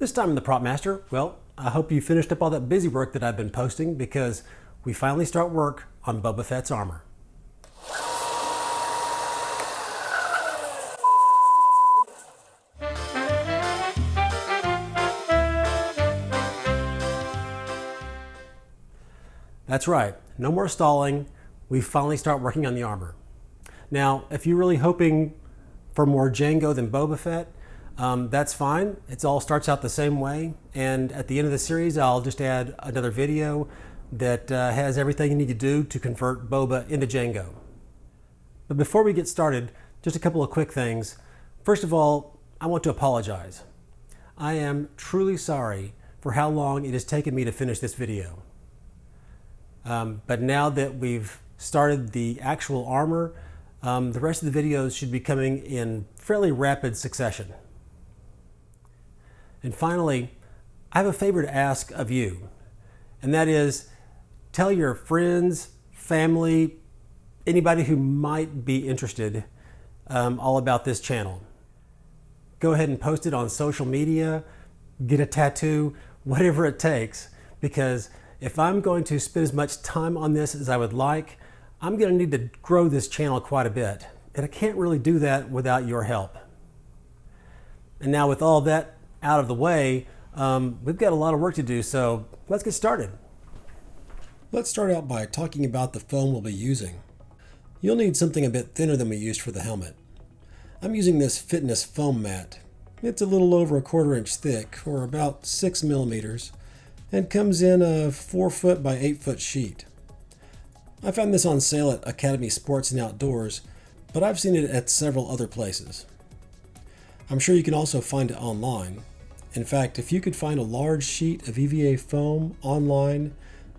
This time in the Prop Master, well, I hope you finished up all that busy work that I've been posting because we finally start work on Boba Fett's armor. That's right, no more stalling. We finally start working on the armor. Now, if you're really hoping for more Jango than Boba Fett, that's fine. It all starts out the same way. And at the end of the series, I'll just add another video that has everything you need to do to convert Boba into Jango. But before we get started, just a couple of quick things. First of all, I want to apologize. I am truly sorry for how long it has taken me to finish this video. But now that we've started the actual armor, the rest of the videos should be coming in fairly rapid succession. And finally, I have a favor to ask of you, and that is tell your friends, family, anybody who might be interested all about this channel. Go ahead and post it on social media, get a tattoo, whatever it takes, because if I'm going to spend as much time on this as I would like, I'm going to need to grow this channel quite a bit, and I can't really do that without your help. And now with all that out of the way, we've got a lot of work to do, so let's get started. Let's start out by talking about the foam we'll be using. You'll need something a bit thinner than we used for the helmet. I'm using this fitness foam mat. It's a little over 1/4 inch thick, or about 6 millimeters, and comes in a 4 foot by 8 foot sheet. I found this on sale at Academy Sports and Outdoors, but I've seen it at several other places. I'm sure you can also find it online. In fact, if you could find a large sheet of EVA foam online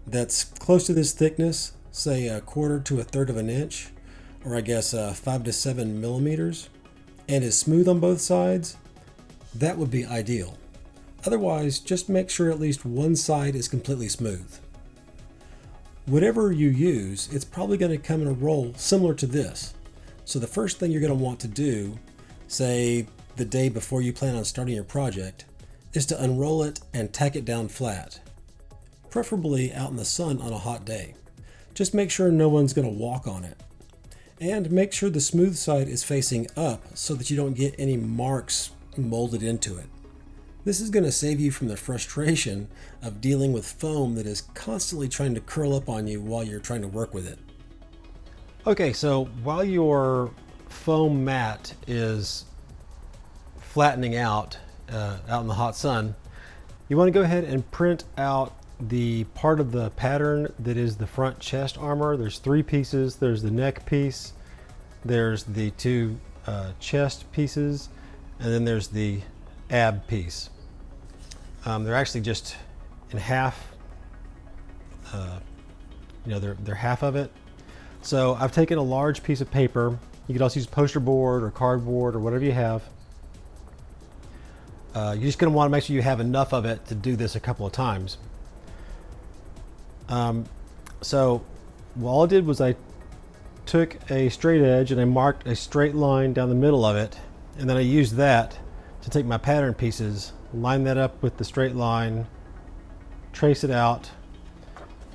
that's close to this thickness, say 1/4 to 1/3 of an inch, or I guess 5 to 7 millimeters, and is smooth on both sides, that would be ideal. Otherwise, just make sure at least one side is completely smooth. Whatever you use, it's probably going to come in a roll similar to this. So the first thing you're going to want to do, say the day before you plan on starting your project, is to unroll it and tack it down flat, preferably out in the sun on a hot day. Just make sure no one's going to walk on it. And make sure the smooth side is facing up so that you don't get any marks molded into it. This is going to save you from the frustration of dealing with foam that is constantly trying to curl up on you while you're trying to work with it. Okay, so while your foam mat is flattening out in the hot sun, you want to go ahead and print out the part of the pattern that is the front chest armor. There's 3 pieces. There's the neck piece, there's the 2 chest pieces, and then there's the ab piece. They're actually just in half, they're half of it. So I've taken a large piece of paper. You could also use poster board or cardboard or whatever you have. You're just going to want to make sure you have enough of it to do this a couple of times. So all I did was I took a straight edge and I marked a straight line down the middle of it, and then I used that to take my pattern pieces, line that up with the straight line, trace it out,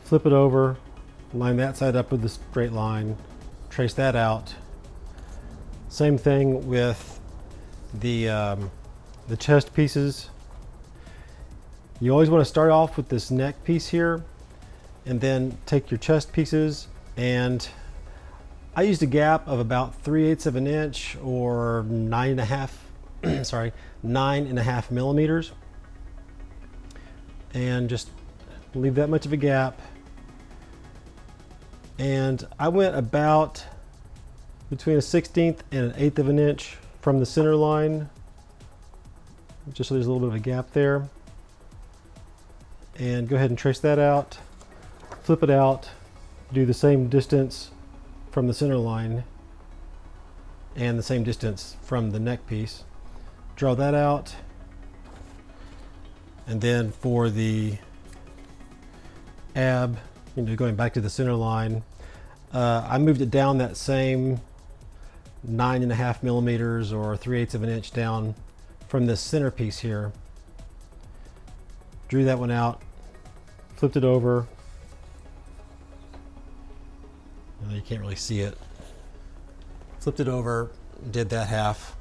flip it over, line that side up with the straight line, trace that out. Same thing with the chest pieces. You always want to start off with this neck piece here, and then take your chest pieces, and I used a gap of about 3/8 of an inch or 9.5 millimeters, and just leave that much of a gap. And I went about between a 1/16 and an 1/8 of an inch from the center line, just so there's a little bit of a gap there. And go ahead and trace that out, flip it out, do the same distance from the center line and the same distance from the neck piece. Draw that out, and then for the ab, going back to the center line, I moved it down that same 9.5 millimeters or 3/8 of an inch down from this center piece here, drew that one out, flipped it over. You can't really see it. Flipped it over, did that half,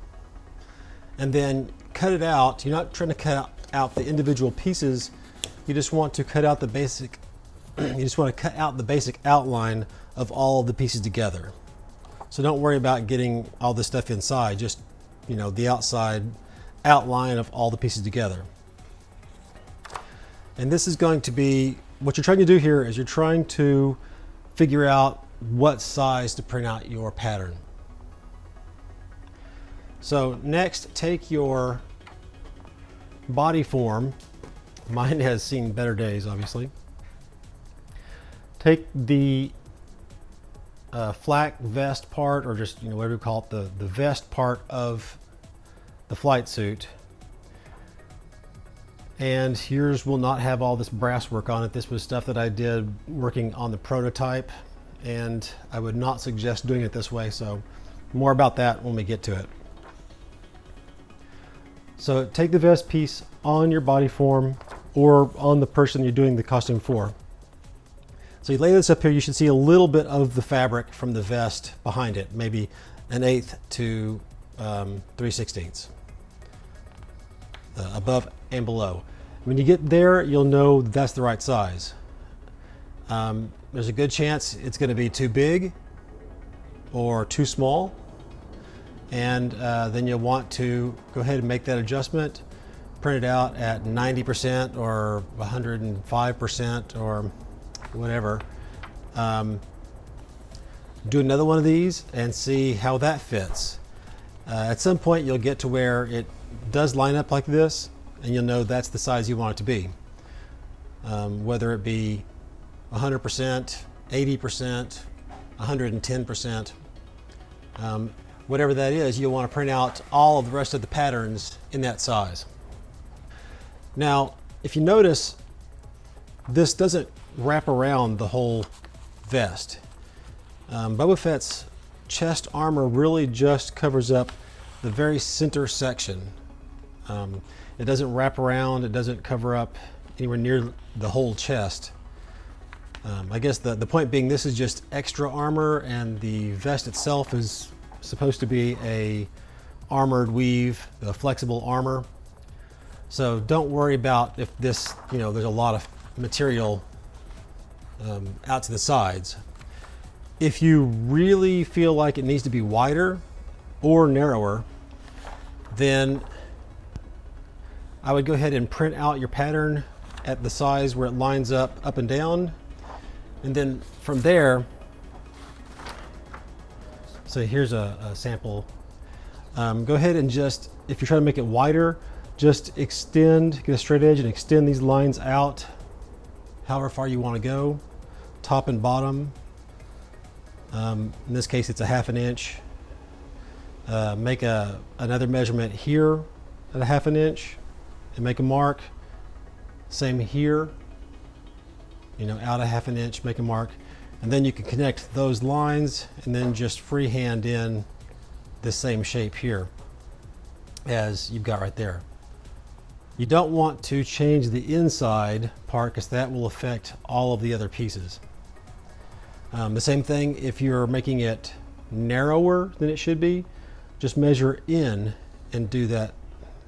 and then cut it out. You're not trying to cut out the individual pieces. You just want to cut out the basic. You just want to cut out the basic outline of all the pieces together. So don't worry about getting all this stuff inside. Just, you know, the outside outline of all the pieces together. And this is going to be what you're trying to do here is you're trying to figure out what size to print out your pattern. So next, take your body form. Mine has seen better days, obviously. Take the flak vest part, or just, you know, whatever you call it, the vest part of the flight suit. And yours will not have all this brass work on it. This was stuff that I did working on the prototype, and I would not suggest doing it this way. So more about that when we get to it. So take the vest piece on your body form or on the person you're doing the costume for. So you lay this up here, you should see a little bit of the fabric from the vest behind it, maybe 1/8 to 3/16 above and below. When you get there, you'll know that's the right size. There's a good chance it's going to be too big or too small, and then you'll want to go ahead and make that adjustment, print it out at 90% or 105% or whatever. Do another one of these and see how that fits. At some point you'll get to where it does line up like this, and you'll know that's the size you want it to be. Whether it be 100%, 80%, 110%, whatever that is, you'll want to print out all of the rest of the patterns in that size. Now, if you notice, this doesn't wrap around the whole vest. Boba Fett's chest armor really just covers up the very center section. It doesn't wrap around, it doesn't cover up anywhere near the whole chest. I guess the point being, this is just extra armor, and the vest itself is supposed to be a armored weave, the flexible armor. So don't worry about if this, you know, there's a lot of material out to the sides. If you really feel like it needs to be wider or narrower, then I would go ahead and print out your pattern at the size where it lines up and down. And then from there, so here's a sample. Go ahead and just, if you're trying to make it wider, just extend, get a straight edge and extend these lines out however far you want to go, top and bottom. In this case, it's a 1/2 inch. Make another measurement here at a 1/2 inch and make a mark. Same here, you know, out a 1/2 inch, make a mark. And then you can connect those lines and then just freehand in the same shape here as you've got right there. You don't want to change the inside part because that will affect all of the other pieces. The same thing if you're making it narrower than it should be, just measure in and do that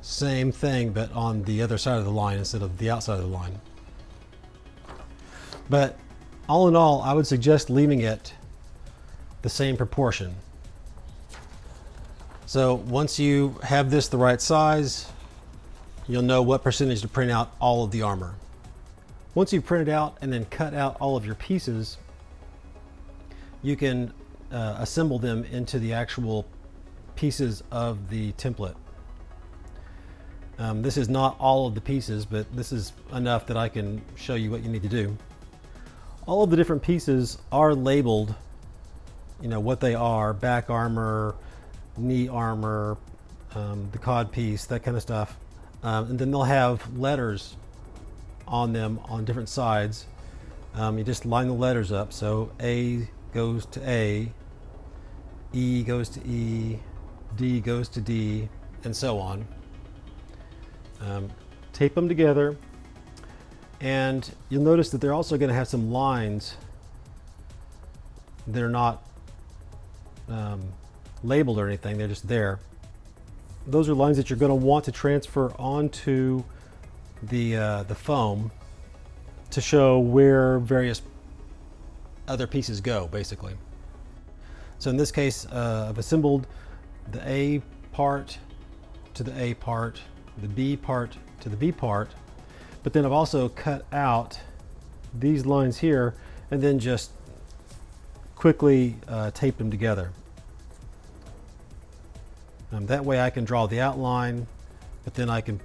same thing but on the other side of the line instead of the outside of the line. But all in all, I would suggest leaving it the same proportion. So once you have this the right size, you'll know what percentage to print out all of the armor. Once you've printed out and then cut out all of your pieces, you can assemble them into the actual pieces of the template. This is not all of the pieces, but this is enough that I can show you what you need to do. All of the different pieces are labeled, you know, what they are: back armor, knee armor, the codpiece, that kind of stuff. And then they'll have letters on them on different sides. You just line the letters up. So A goes to A, E goes to E, D goes to D, and so on. Tape them together, And you'll notice that they're also going to have some lines that are not labeled or anything, they're just there. Those are lines that you're going to want to transfer onto the foam to show where various other pieces go, basically. So in this case, I've assembled the A part to the A part, the B part to the B part, but then I've also cut out these lines here and then just quickly taped them together. That way I can draw the outline, but then I can,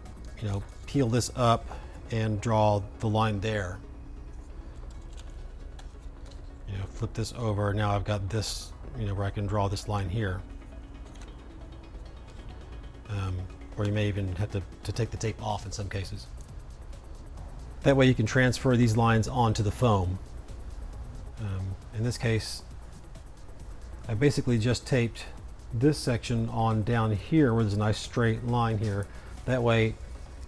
peel this up and draw the line there. Flip this over. Now I've got this, where I can draw this line here. Or you may even have to take the tape off in some cases. That way you can transfer these lines onto the foam. In this case, I basically just taped this section on down here where there's a nice straight line here. That way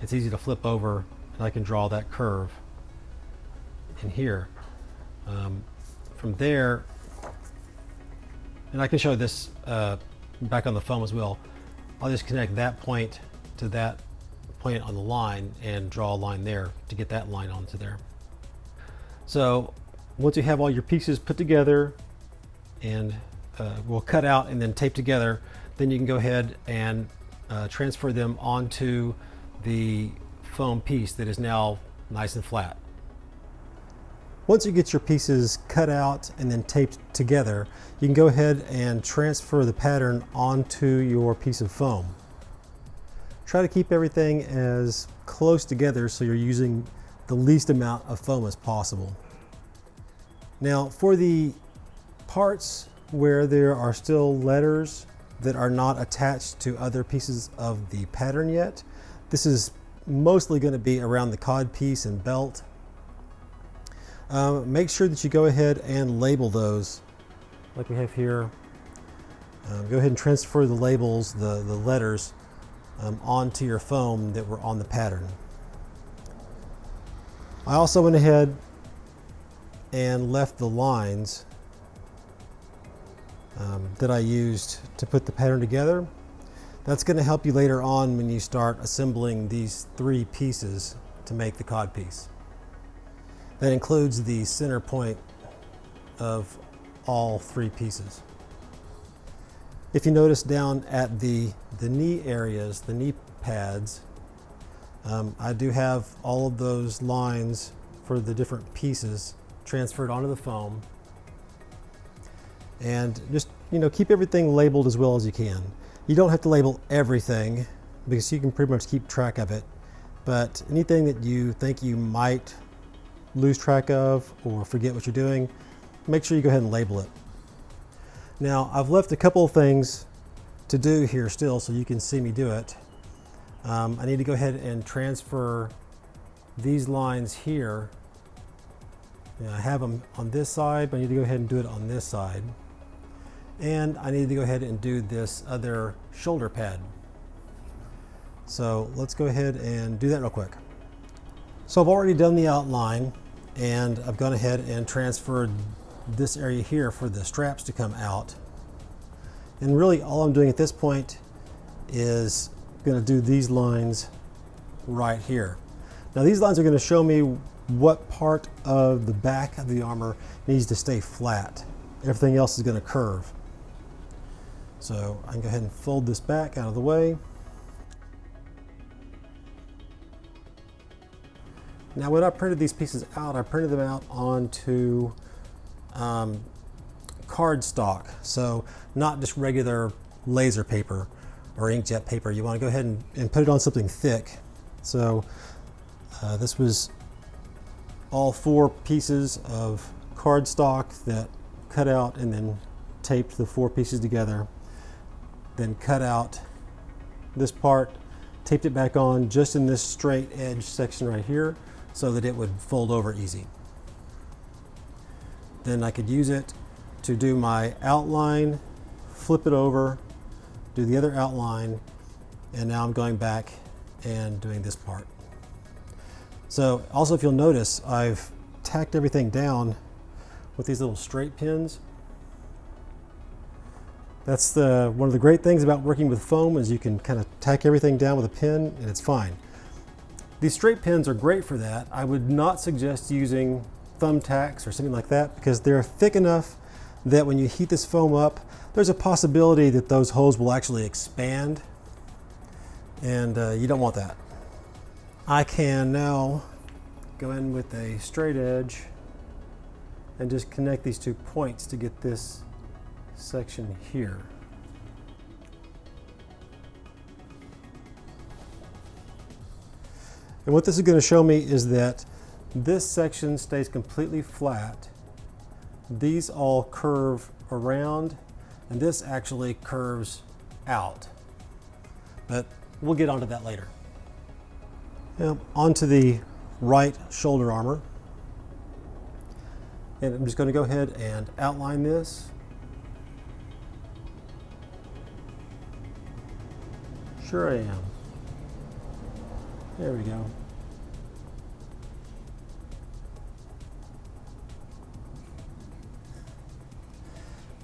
it's easy to flip over and I can draw that curve in here. From there, and I can show this back on the foam as well, I'll just connect that point to that point on the line and draw a line there to get that line onto there. So once you have all your pieces put together and we'll cut out and then tape together, then you can go ahead and transfer them onto the foam piece that is now nice and flat. Once you get your pieces cut out and then taped together, you can go ahead and transfer the pattern onto your piece of foam. Try to keep everything as close together so you're using the least amount of foam as possible. Now, for the parts where there are still letters that are not attached to other pieces of the pattern yet, this is mostly going to be around the codpiece and belt. Make sure that you go ahead and label those like we have here. Go ahead and transfer the labels, the letters, onto your foam that were on the pattern. I also went ahead and left the lines that I used to put the pattern together. That's going to help you later on when you start assembling these three pieces to make the codpiece. That includes the center point of all three pieces. If you notice down at the knee areas, the knee pads, I do have all of those lines for the different pieces transferred onto the foam. And just, keep everything labeled as well as you can. You don't have to label everything because you can pretty much keep track of it. But anything that you think you might lose track of or forget what you're doing, make sure you go ahead and label it. Now, I've left a couple of things to do here still so you can see me do it. I need to go ahead and transfer these lines here. I have them on this side, but I need to go ahead and do it on this side. And I need to go ahead and do this other shoulder pad. So let's go ahead and do that real quick. So I've already done the outline and I've gone ahead and transferred this area here for the straps to come out. And really all I'm doing at this point is going to do these lines right here. Now these lines are going to show me what part of the back of the armor needs to stay flat. Everything else is going to curve. So I can go ahead and fold this back out of the way. Now when I printed these pieces out, I printed them out onto cardstock. So not just regular laser paper or inkjet paper. You want to go ahead and put it on something thick. So this was all 4 pieces of cardstock that cut out and then taped the 4 pieces together. Then cut out this part, taped it back on just in this straight edge section right here so that it would fold over easy. Then I could use it to do my outline, flip it over, do the other outline, and now I'm going back and doing this part. So also, if you'll notice, I've tacked everything down with these little straight pins. That's one of the great things about working with foam is you can kind of tack everything down with a pin and it's fine. These straight pins are great for that. I would not suggest using thumbtacks or something like that because they're thick enough that when you heat this foam up, there's a possibility that those holes will actually expand, and you don't want that. I can now go in with a straight edge and just connect these 2 points to get this section here. And what this is going to show me is that this section stays completely flat. These all curve around, and this actually curves out. But we'll get onto that later. Now, onto the right shoulder armor. And I'm just going to go ahead and outline this. Sure I am. There we go.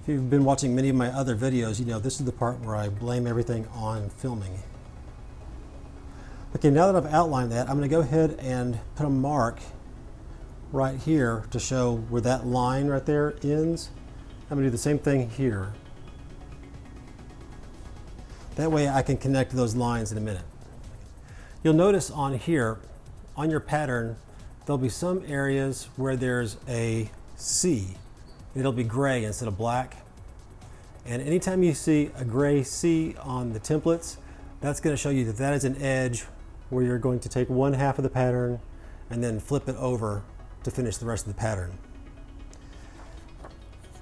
If you've been watching many of my other videos, you know this is the part where I blame everything on filming. Okay, now that I've outlined that, I'm going to go ahead and put a mark right here to show where that line right there ends. I'm going to do the same thing here. That way I can connect those lines in a minute. You'll notice on here, on your pattern, there'll be some areas where there's a C. It'll be gray instead of black. And anytime you see a gray C on the templates, that's going to show you that that is an edge where you're going to take one half of the pattern and then flip it over to finish the rest of the pattern.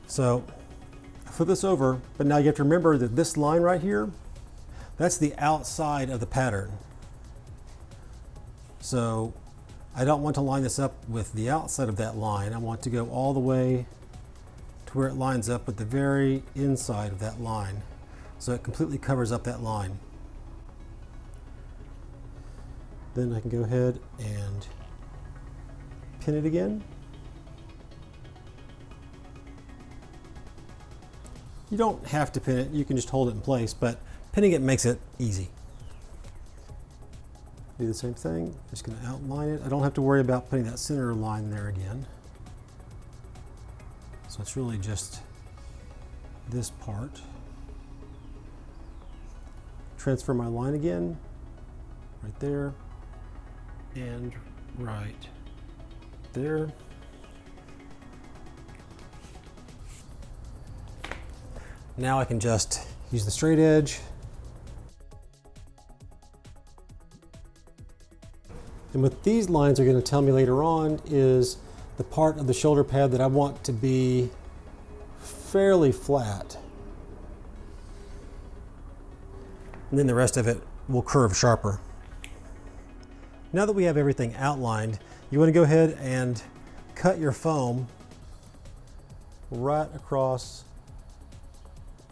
So I flip this over, but now you have to remember that this line right here, that's the outside of the pattern. So I don't want to line this up with the outside of that line. I want to go all the way to where it lines up with the very inside of that line. So it completely covers up that line. Then I can go ahead and pin it again. You don't have to pin it, you can just hold it in place, but pinning it makes it easy. Do the same thing, just going to outline it. I don't have to worry about putting that center line there again. So it's really just this part. Transfer my line again, right there, and right there. Now I can just use the straight edge. And what these lines are going to tell me later on is the part of the shoulder pad that I want to be fairly flat. And then the rest of it will curve sharper. Now that we have everything outlined, you want to go ahead and cut your foam right across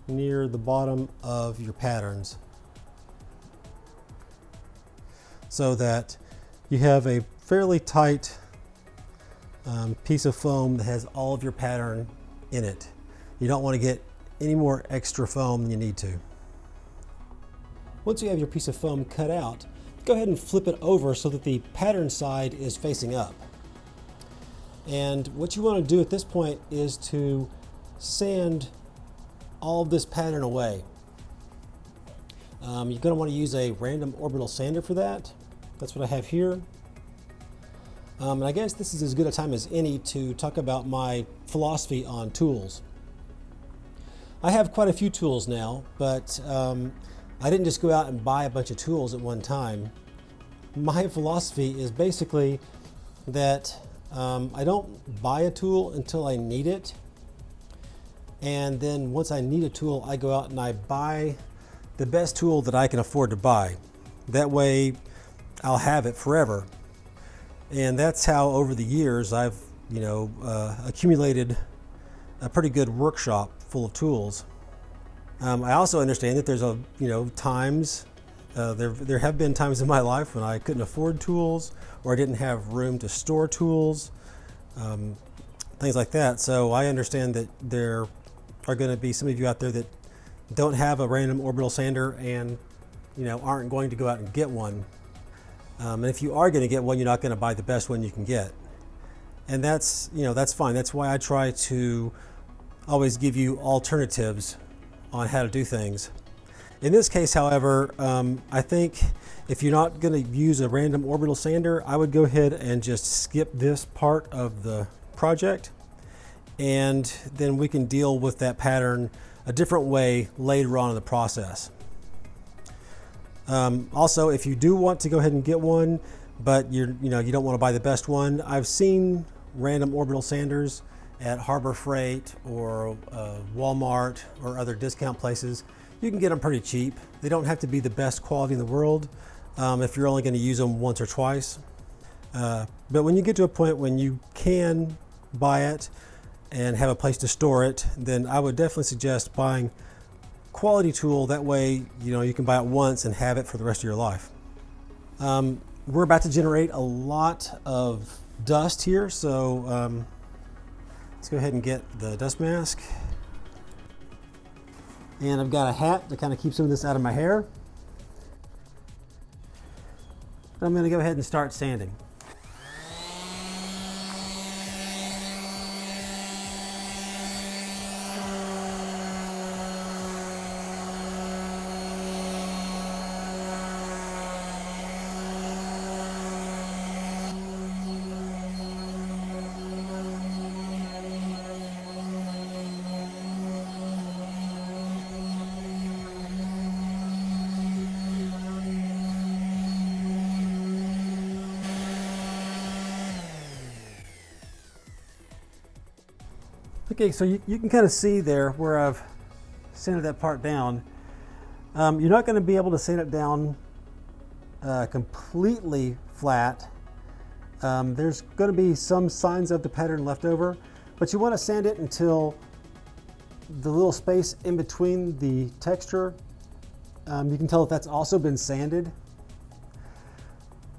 near the bottom of your patterns so that you have a fairly tight piece of foam that has all of your pattern in it. You don't want to get any more extra foam than you need to. Once you have your piece of foam cut out, go ahead and flip it over so that the pattern side is facing up. And what you want to do at this point is to sand all of this pattern away. You're going to want to use a random orbital sander for that. That's what I have here. And I guess this is as good a time as any to talk about my philosophy on tools. I have quite a few tools now, but I didn't just go out and buy a bunch of tools at one time. My philosophy is basically that I don't buy a tool until I need it. And then once I need a tool, I go out and I buy the best tool that I can afford to buy. That way I'll have it forever. And that's how over the years I've accumulated a pretty good workshop full of tools. I also understand that there's times There have been times in my life when I couldn't afford tools, or I didn't have room to store tools, things like that. So I understand that there are going to be some of you out there that don't have a random orbital sander and aren't going to go out and get one. And if you are going to get one, you're not going to buy the best one you can get. And that's fine. That's why I try to always give you alternatives on how to do things. In this case, however, I think if you're not going to use a random orbital sander, I would go ahead and just skip this part of the project, and then we can deal with that pattern a different way later on in the process. Also, if you do want to go ahead and get one, but you don't want to buy the best one, I've seen random orbital sanders at Harbor Freight or Walmart or other discount places. You can get them pretty cheap. They don't have to be the best quality in the world if you're only going to use them once or twice. But when you get to a point when you can buy it and have a place to store it, then I would definitely suggest buying quality tool. That way, you can buy it once and have it for the rest of your life. We're about to generate a lot of dust here, so let's go ahead and get the dust mask. And I've got a hat to kind of keep some of this out of my hair. I'm going to go ahead and start sanding. Okay, so you can kind of see there where I've sanded that part down. You're not going to be able to sand it down completely flat. There's going to be some signs of the pattern left over, but you want to sand it until the little space in between the texture, you can tell if that's also been sanded.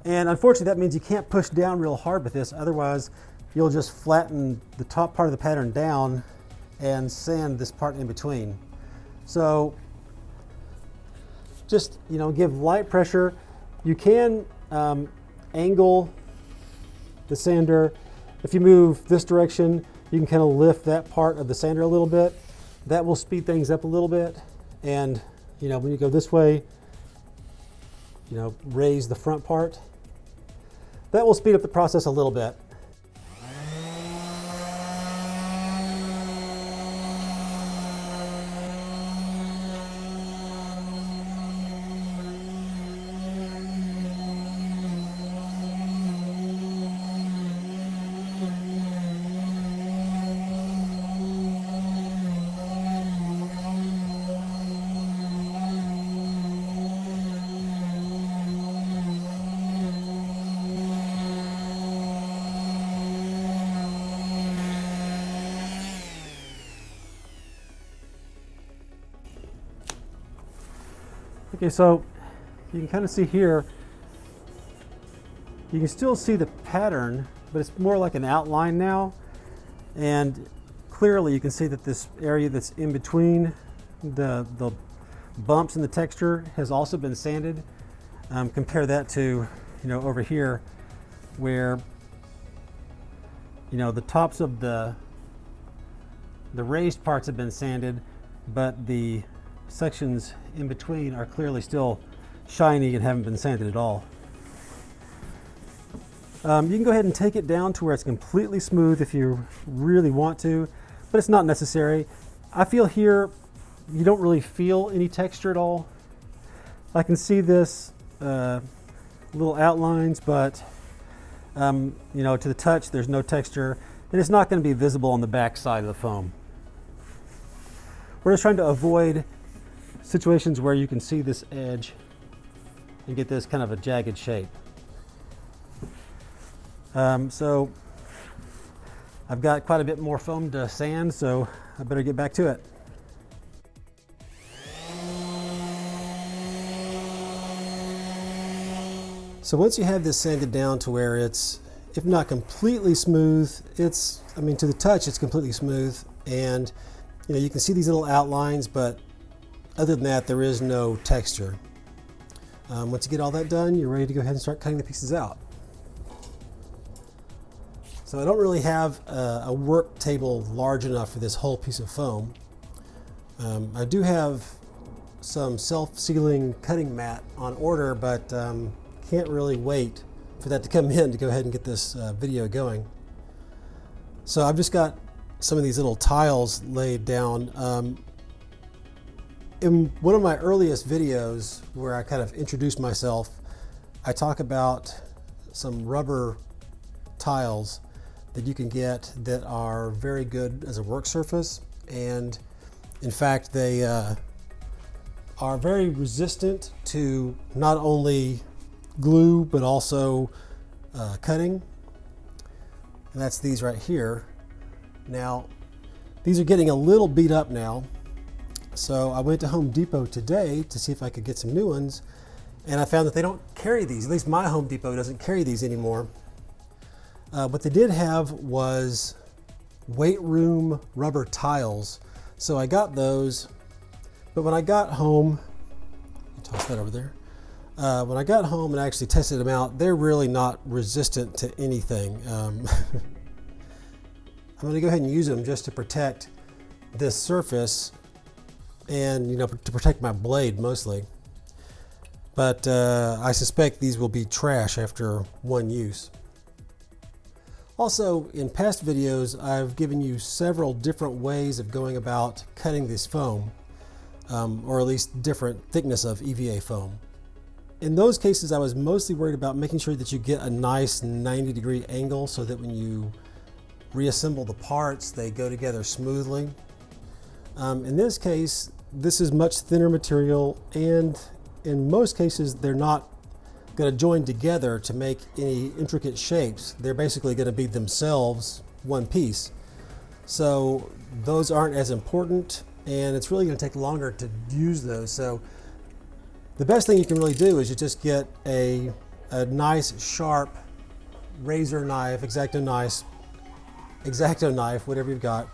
And unfortunately, that means you can't push down real hard with this, otherwise you'll just flatten the top part of the pattern down and sand this part in between. So just give light pressure. You can angle the sander. If you move this direction, you can kind of lift that part of the sander a little bit. That will speed things up a little bit. And when you go this way, raise the front part. That will speed up the process a little bit. Okay, so you can kind of see here, you can still see the pattern, but it's more like an outline now. And clearly you can see that this area that's in between the bumps in the texture has also been sanded. Compare that to, over here where, the tops of the raised parts have been sanded, but the sections in between are clearly still shiny and haven't been sanded at all. You can go ahead and take it down to where it's completely smooth if you really want to, but it's not necessary. I feel here you don't really feel any texture at all. I can see this little outlines, but to the touch there's no texture, and it's not going to be visible on the back side of the foam. We're just trying to avoid situations where you can see this edge and get this kind of a jagged shape. So I've got quite a bit more foam to sand, so I better get back to it. So once you have this sanded down to where it's, if not completely smooth, it's, I mean, to the touch, it's completely smooth. And you know, you can see these little outlines, but other than that, there is no texture. Once you get all that done, you're ready to go ahead and start cutting the pieces out. So I don't really have a work table large enough for this whole piece of foam. I do have some self-sealing cutting mat on order, but can't really wait for that to come in to go ahead and get this video going. So I've just got some of these little tiles laid down. In one of my earliest videos where I kind of introduced myself, I talk about some rubber tiles that you can get that are very good as a work surface. And in fact, they are very resistant to not only glue, but also cutting. And that's these right here. Now, these are getting a little beat up now. So I went to Home Depot today to see if I could get some new ones. And I found that they don't carry these. At least my Home Depot doesn't carry these anymore. What they did have was weight room rubber tiles. So I got those, but when I got home, toss that over there. When I got home and actually tested them out, they're really not resistant to anything. I'm going to go ahead and use them just to protect this surface and, you know, to protect my blade mostly. But I suspect these will be trash after one use. Also, in past videos, I've given you several different ways of going about cutting this foam, or at least different thickness of EVA foam. In those cases, I was mostly worried about making sure that you get a nice 90-degree angle so that when you reassemble the parts, they go together smoothly. In this case, this is much thinner material, and in most cases, they're not going to join together to make any intricate shapes. They're basically going to be themselves one piece. So those aren't as important, and it's really going to take longer to use those. So the best thing you can really do is you just get a nice sharp razor knife, X-Acto knife, whatever you've got,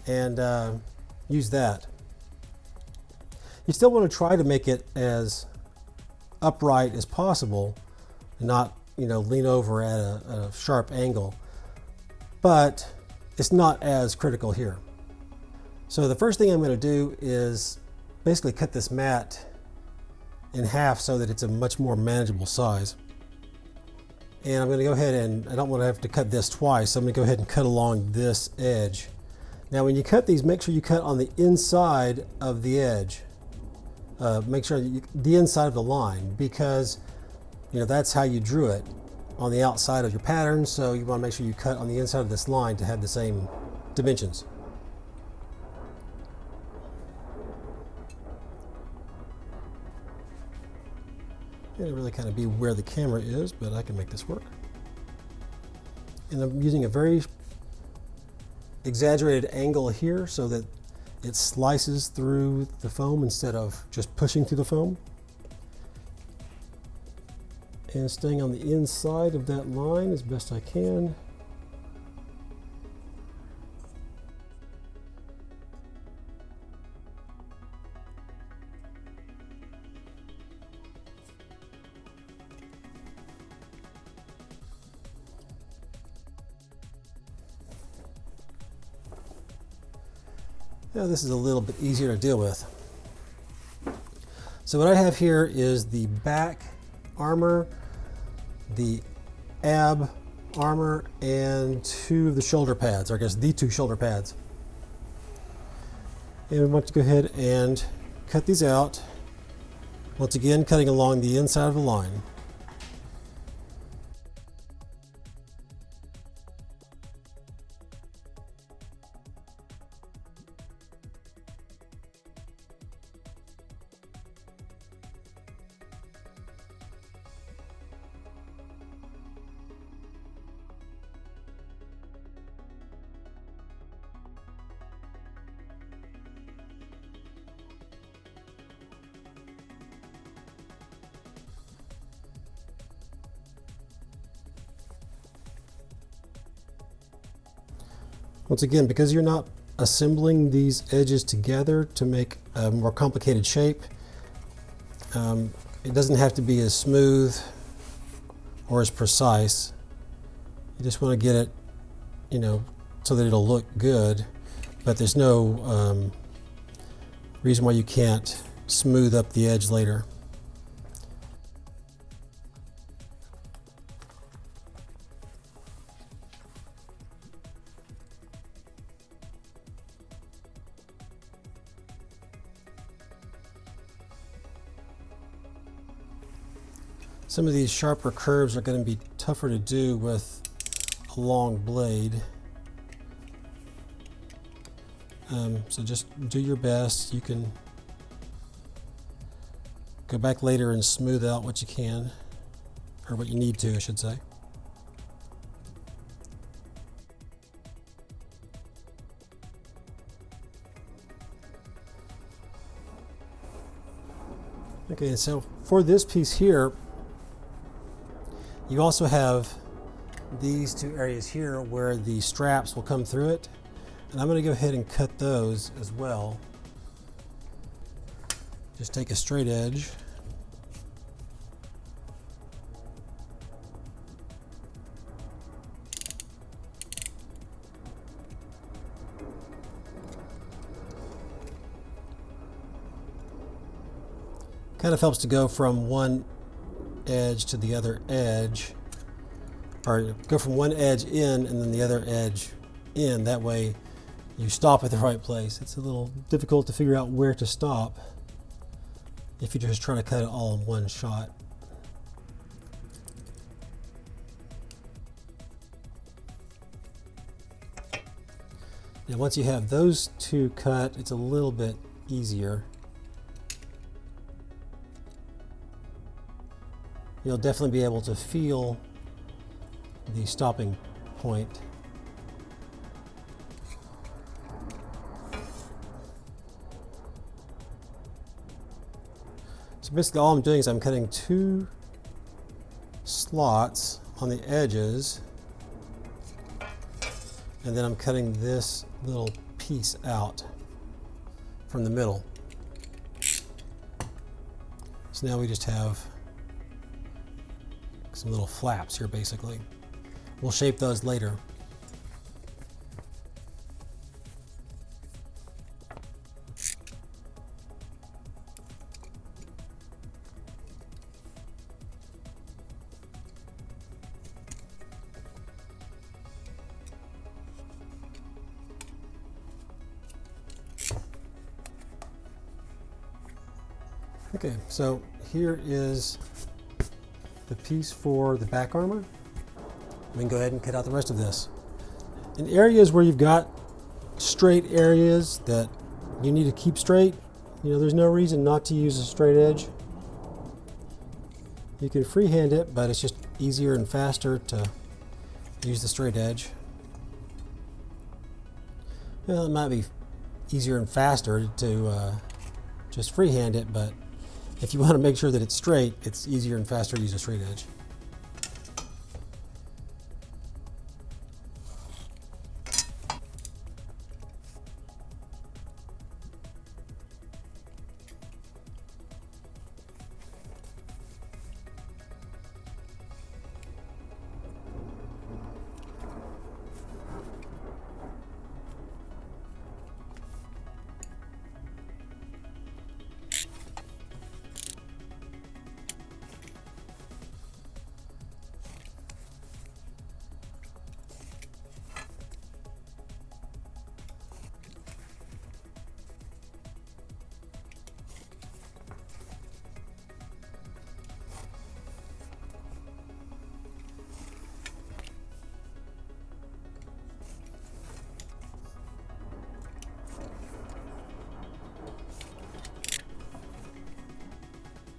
and use that. You still want to try to make it as upright as possible, and not, you know, lean over at a sharp angle, but it's not as critical here. So the first thing I'm going to do is basically cut this mat in half so that it's a much more manageable size. And I'm going to go ahead and, I don't want to have to cut this twice, so I'm going to go ahead and cut along this edge. Now when you cut these, make sure you cut on the inside of the edge. Make sure the inside of the line, because you know that's how you drew it on the outside of your pattern, so you want to make sure you cut on the inside of this line to have the same dimensions. It'll really kind of be where the camera is, but I can make this work. And I'm using a very exaggerated angle here so that it slices through the foam instead of just pushing through the foam. And staying on the inside of that line as best I can. Now this is a little bit easier to deal with. So what I have here is the back armor, the ab armor, and two of the shoulder pads, or I guess the two shoulder pads. And we want to go ahead and cut these out. Once again, cutting along the inside of the line. Once again, because you're not assembling these edges together to make a more complicated shape, it doesn't have to be as smooth or as precise. You just want to get it, so that it'll look good, but there's no reason why you can't smooth up the edge later. Some of these sharper curves are going to be tougher to do with a long blade. So just do your best. You can go back later and smooth out what you can, or what you need to, I should say. Okay, so for this piece here, you also have these two areas here where the straps will come through it. And I'm going to go ahead and cut those as well. Just take a straight edge. Kind of helps to go from one edge to the other edge, or go from one edge in and then the other edge in. That way you stop at the right place. It's a little difficult to figure out where to stop if you're just trying to cut it all in one shot. Now once you have those two cut, it's a little bit easier. You'll definitely be able to feel the stopping point. So basically all I'm doing is I'm cutting two slots on the edges, and then I'm cutting this little piece out from the middle. So now we just have some little flaps here basically. We'll shape those later. Okay, so here is the piece for the back armor. We can go ahead and cut out the rest of this. In areas where you've got straight areas that you need to keep straight, there's no reason not to use a straight edge. You can freehand it, but it's just easier and faster to use the straight edge. Well, it might be easier and faster to just freehand it, but if you want to make sure that it's straight, it's easier and faster to use a straight edge.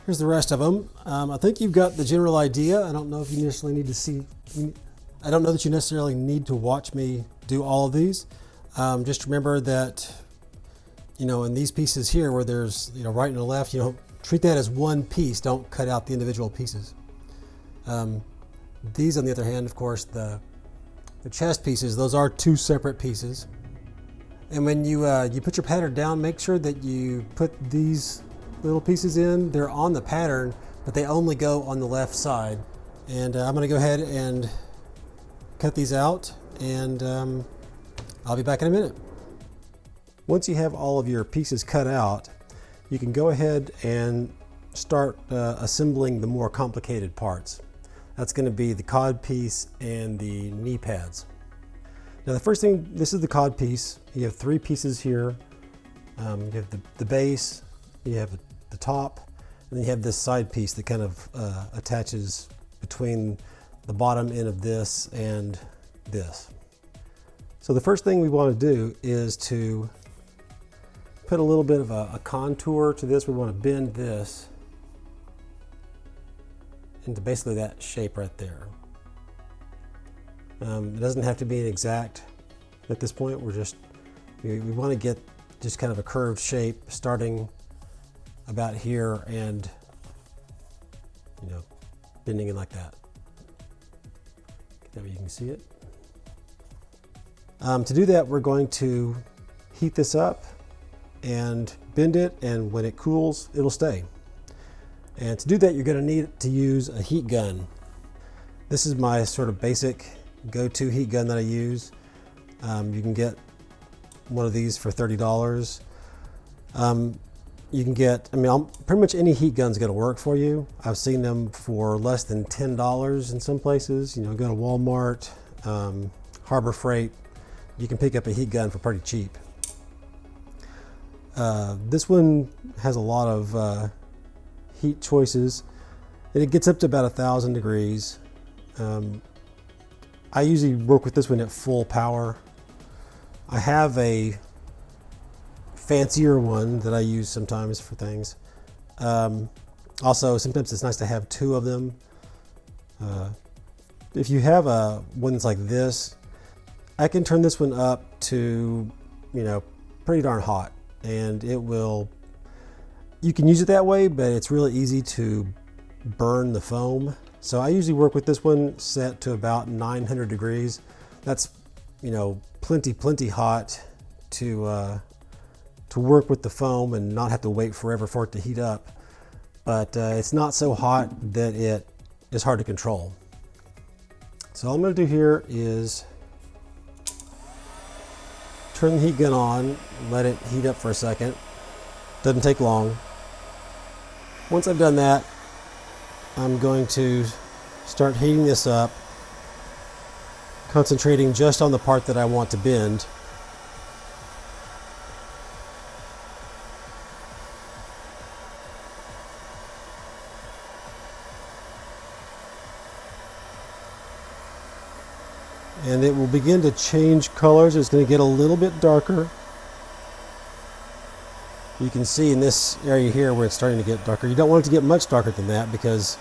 Here's the rest of them. I think you've got the general idea. I don't know if you necessarily need to see, I don't know that you necessarily need to watch me do all of these. Just remember that, in these pieces here where there's, right and left, treat that as one piece. Don't cut out the individual pieces. These, on the other hand, of course, the the chest pieces, those are two separate pieces. And when you put your pattern down, make sure that you put these little pieces in. They're on the pattern, but they only go on the left side. And I'm going to go ahead and cut these out, and I'll be back in a minute. Once you have all of your pieces cut out, you can go ahead and start assembling the more complicated parts. That's going to be the cod piece and the knee pads. Now the first thing, this is the cod piece. You have three pieces here. You have the base, you have the top, and then you have this side piece that kind of attaches between the bottom end of this and this. So the first thing we want to do is to put a little bit of a contour to this. We want to bend this into basically that shape right there. It doesn't have to be an exact at this point. We want to get just kind of a curved shape starting about here and, you know, bending it like that. That way you can see it. To do that, we're going to heat this up and bend it, and when it cools, it'll stay. And to do that, you're going to need to use a heat gun. This is my sort of basic go-to heat gun that I use. You can get one of these for $30. You can get, pretty much any heat gun's going to work for you. I've seen them for less than $10 in some places. You know, go to Walmart, Harbor Freight. You can pick up a heat gun for pretty cheap. This one has a lot of heat choices, and it gets up to about 1,000 degrees. I usually work with this one at full power. I have a fancier one that I use sometimes for things. Also, sometimes it's nice to have two of them. If you have one that's like this, I can turn this one up to, you know, pretty darn hot, and it will, you can use it that way, but it's really easy to burn the foam. So I usually work with this one set to about 900 degrees. That's, you know, plenty hot to work with the foam and not have to wait forever for it to heat up. But it's not so hot that it is hard to control. So all I'm going to do here is turn the heat gun on, let it heat up for a second. Doesn't take long. Once I've done that, I'm going to start heating this up, concentrating just on the part that I want to bend. And it will begin to change colors. It's going to get a little bit darker. You can see in this area here where it's starting to get darker. You don't want it to get much darker than that, because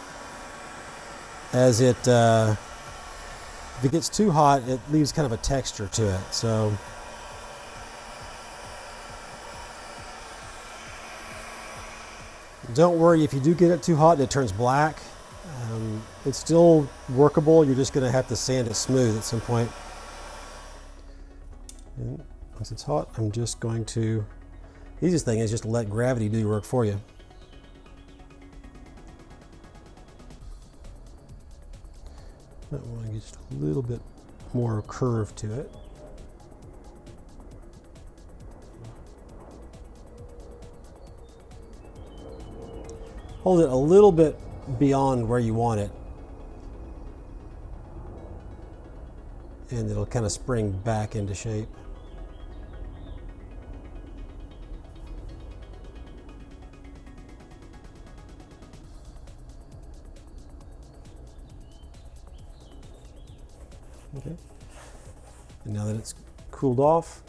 as if it gets too hot, it leaves kind of a texture to it. So don't worry if you do get it too hot and it turns black. It's still workable. You're just going to have to sand it smooth at some point. And once it's hot, I'm just going to, the easiest thing is just to let gravity do your work for you. I want to get just a little bit more curve to it. Hold it a little bit beyond where you want it, and it'll kind of spring back into shape. Okay, and now that it's cooled off,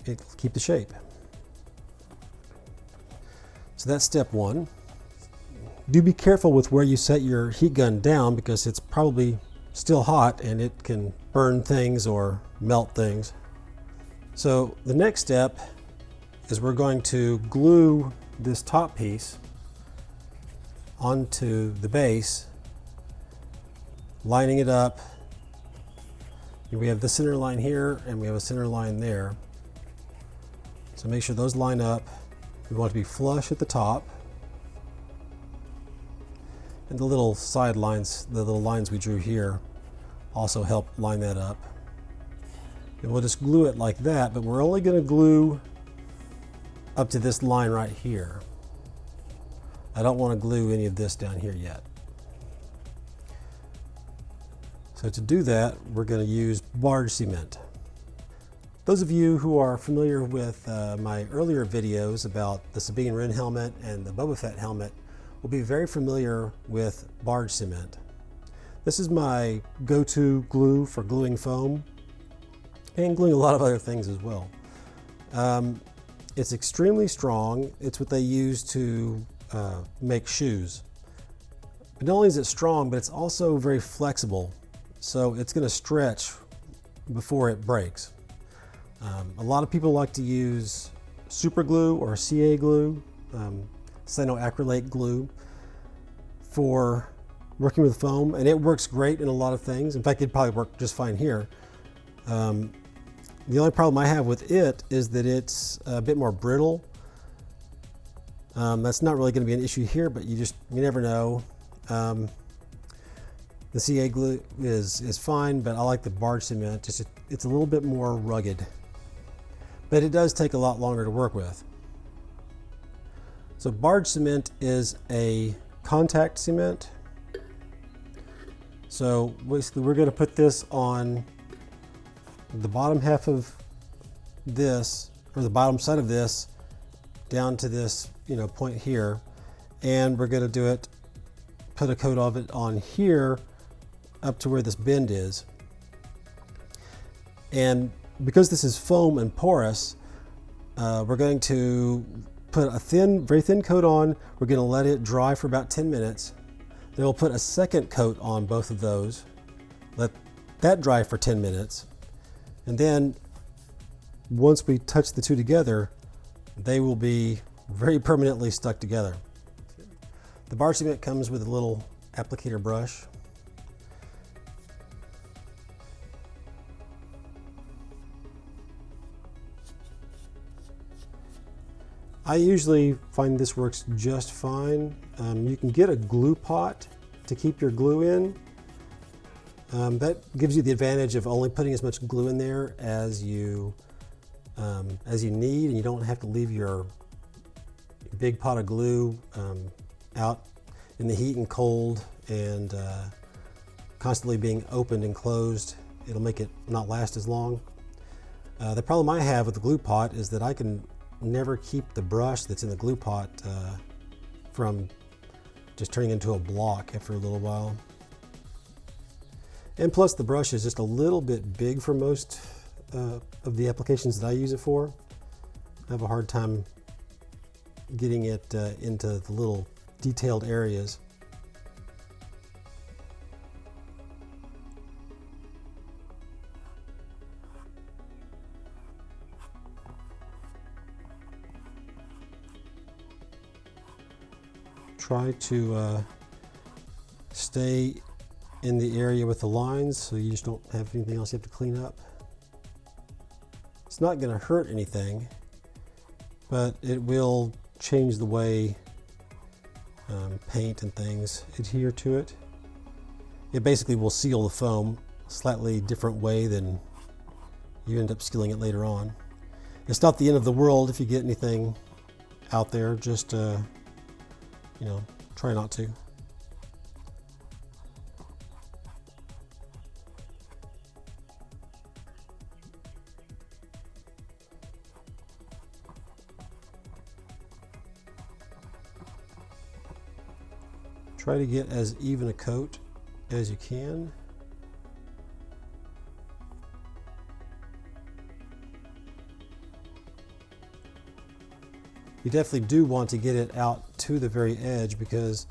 it'll keep the shape. So that's step one. Do be careful with where you set your heat gun down, because it's probably still hot and it can burn things or melt things. So the next step is we're going to glue this top piece onto the base, lining it up And we have the center line here and we have a center line there. So make sure those line up. We want to be flush at the top. And the little side lines, the little lines we drew here, also help line that up. And we'll just glue it like that, but we're only going to glue up to this line right here. I don't want to glue any of this down here yet. So to do that, we're going to use barge cement. Those of you who are familiar with my earlier videos about the Sabine Wren helmet and the Boba Fett helmet will be very familiar with barge cement. This is my go-to glue for gluing foam and gluing a lot of other things as well. It's extremely strong. It's what they use to make shoes. But not only is it strong, but it's also very flexible. So it's going to stretch before it breaks. A lot of people like to use super glue or CA glue, cyanoacrylate glue, for working with foam, and it works great in a lot of things. In fact, it'd probably work just fine here. The only problem I have with it is that it's a bit more brittle. That's not really going to be an issue here, but you never know. The CA glue is fine, but I like the barge cement. It's a little bit more rugged, but it does take a lot longer to work with. So barge cement is a contact cement. So basically we're going to put this on the bottom half of this, or the bottom side of this, down to this point here, and we're going to do it, put a coat of it on here up to where this bend is. And because this is foam and porous, we're going to put a very thin coat on. We're going to let it dry for about 10 minutes. Then we'll put a second coat on both of those. Let that dry for 10 minutes. And then once we touch the two together, they will be very permanently stuck together. The barge cement comes with a little applicator brush. I usually find this works just fine. You can get a glue pot to keep your glue in. That gives you the advantage of only putting as much glue in there as you need, and you don't have to leave your big pot of glue out in the heat and cold and constantly being opened and closed. It'll make it not last as long. The problem I have with the glue pot is that I can never keep the brush that's in the glue pot from just turning into a block after a little while. And plus the brush is just a little bit big for most of the applications that I use it for. I have a hard time getting it into the little detailed areas. Try to stay in the area with the lines so you just don't have anything else you have to clean up. It's not going to hurt anything, but it will change the way paint and things adhere to it. It basically will seal the foam a slightly different way than you end up sealing it later on. It's not the end of the world if you get anything out there, just try not to. Try to get as even a coat as you can. You definitely do want to get it out to the very edge because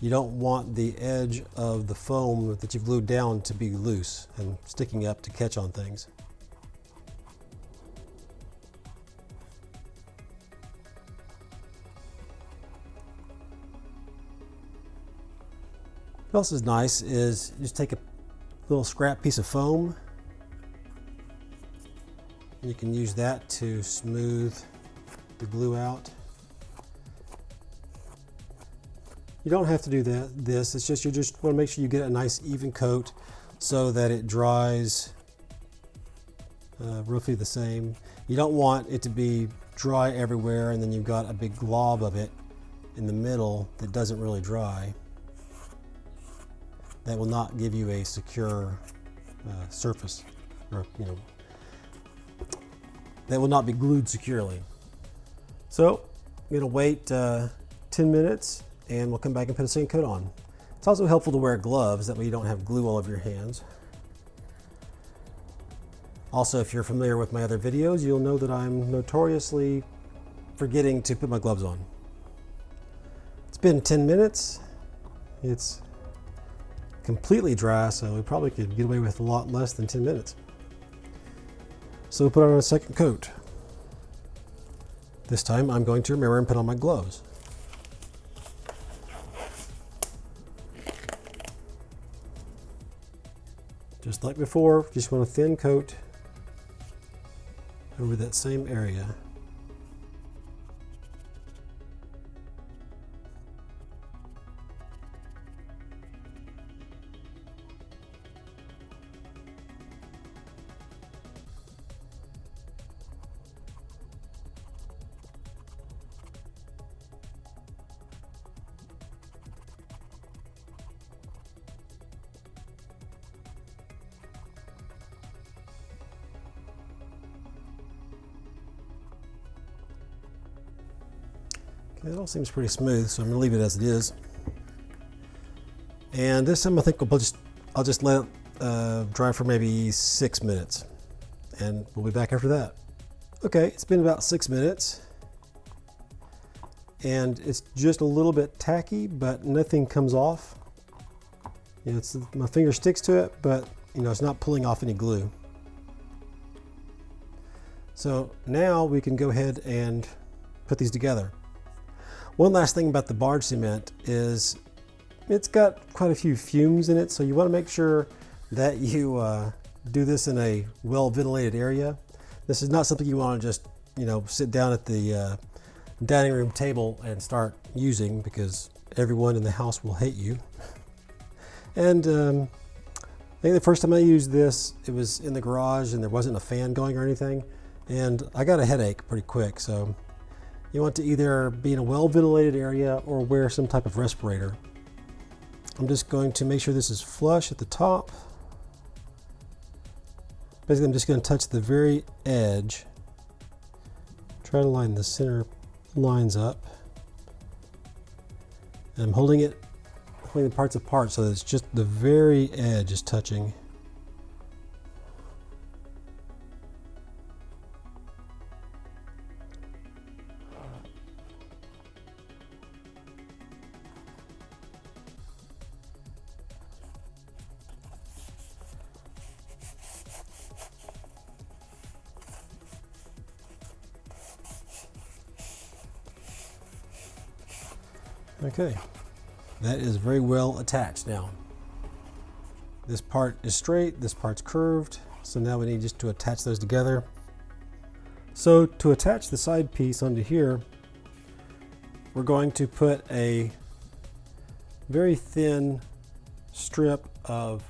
you don't want the edge of the foam that you've glued down to be loose and sticking up to catch on things. What else is nice is just take a little scrap piece of foam You can use that to smooth the glue out. You don't have to do this. It's just you just want to make sure you get a nice even coat so that it dries roughly the same. You don't want it to be dry everywhere and then you've got a big glob of it in the middle that doesn't really dry. That will not give you a secure surface, or that will not be glued securely. So I'm going to wait 10 minutes and we'll come back and put a second coat on. It's also helpful to wear gloves, that way you don't have glue all over your hands. Also, if you're familiar with my other videos, you'll know that I'm notoriously forgetting to put my gloves on. It's been 10 minutes. It's completely dry, so we probably could get away with a lot less than 10 minutes. So we'll put on a second coat. This time I'm going to remember and put on my gloves. Just like before, just want a thin coat over that same area. Okay, it all seems pretty smooth, so I'm going to leave it as it is. And this time I think I'll just let it dry for maybe 6 minutes, and we'll be back after that. Okay, it's been about 6 minutes, and it's just a little bit tacky, but nothing comes off. My finger sticks to it, but it's not pulling off any glue. So now we can go ahead and put these together. One last thing about the barge cement is it's got quite a few fumes in it, so you want to make sure that you do this in a well ventilated area. This is not something you want to just sit down at the dining room table and start using, because everyone in the house will hate you. And I think the first time I used this, it was in the garage and there wasn't a fan going or anything, and I got a headache pretty quick. So you want to either be in a well ventilated area or wear some type of respirator. I'm just going to make sure this is flush at the top. Basically, I'm just going to touch the very edge. Try to line the center lines up. And I'm holding the parts apart so that it's just the very edge is touching. Okay, that is very well attached now. This part is straight, this part's curved, so now we need just to attach those together. So to attach the side piece onto here, we're going to put a very thin strip of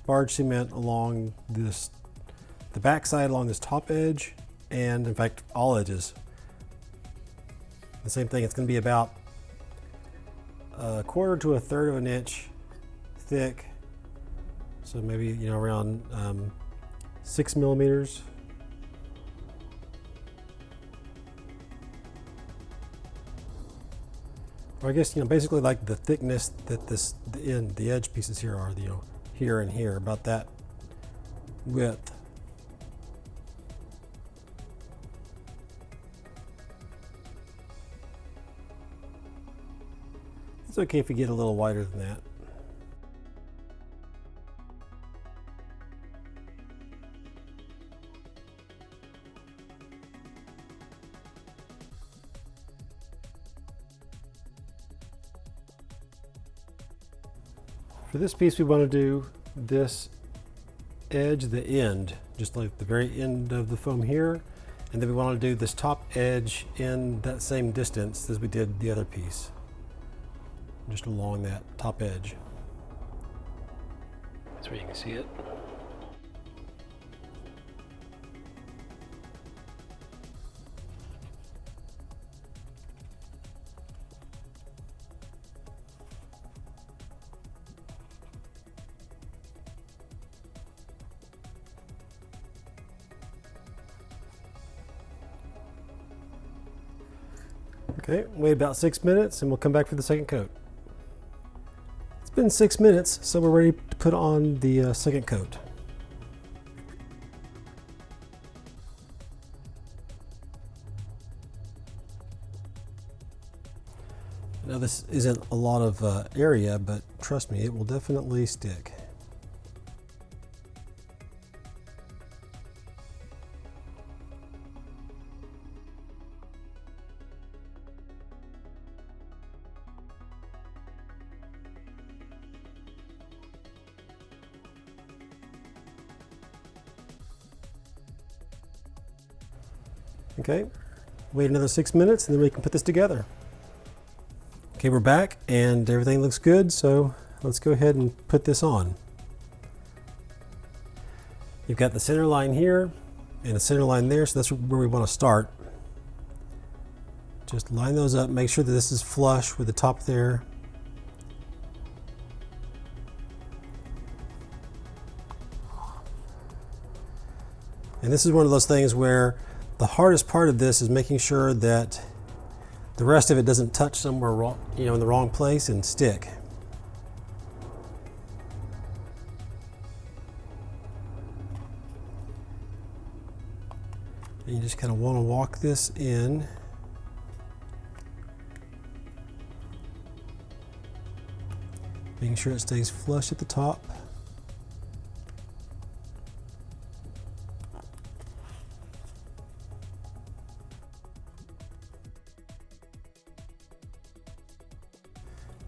barge cement along the back side, along this top edge, and in fact all edges. The same thing, it's going to be about 1/4 to 1/3 of an inch thick, so maybe around 6 millimeters. Or I guess basically like the thickness that the edge pieces here are, here and here, about that width. It's okay if you get a little wider than that. For this piece, we want to do this edge, the end, just like the very end of the foam here. And then we want to do this top edge in that same distance as we did the other piece, just along that top edge. That's where you can see it. Okay, wait about 6 minutes and we'll come back for the second coat. It's been 6 minutes, so we're ready to put on the second coat. Now this isn't a lot of area, but trust me, it will definitely stick. Okay, wait another 6 minutes and then we can put this together. Okay, we're back and everything looks good, so let's go ahead and put this on. You've got the center line here and a center line there, so that's where we want to start. Just line those up, make sure that this is flush with the top there. And this is one of those things where the hardest part of this is making sure that the rest of it doesn't touch somewhere wrong, in the wrong place and stick. And you just kind of want to walk this in. Making sure it stays flush at the top.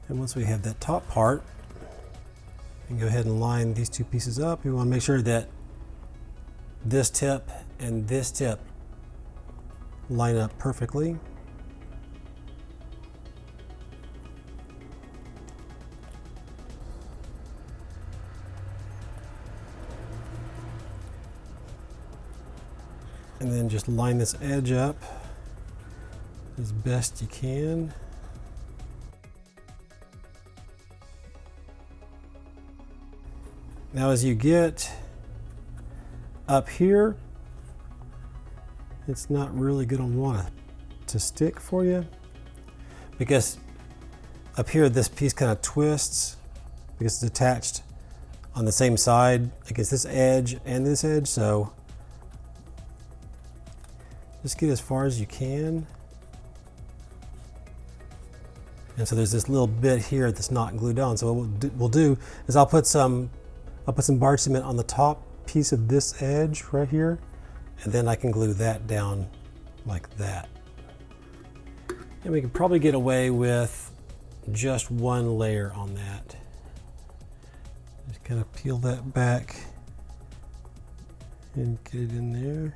And once we have that top part, we can go ahead and line these two pieces up. We want to make sure that this tip and this tip line up perfectly. And then just line this edge up as best you can. Now as you get up here, it's not really going to want to stick for you, because up here this piece kind of twists because it's attached on the same side against this edge and this edge, so just get as far as you can. And so there's this little bit here that's not glued on, so what we'll do is I'll put some barge cement on the top piece of this edge right here, and then I can glue that down like that. And we can probably get away with just one layer on that. Just kind of peel that back and get it in there.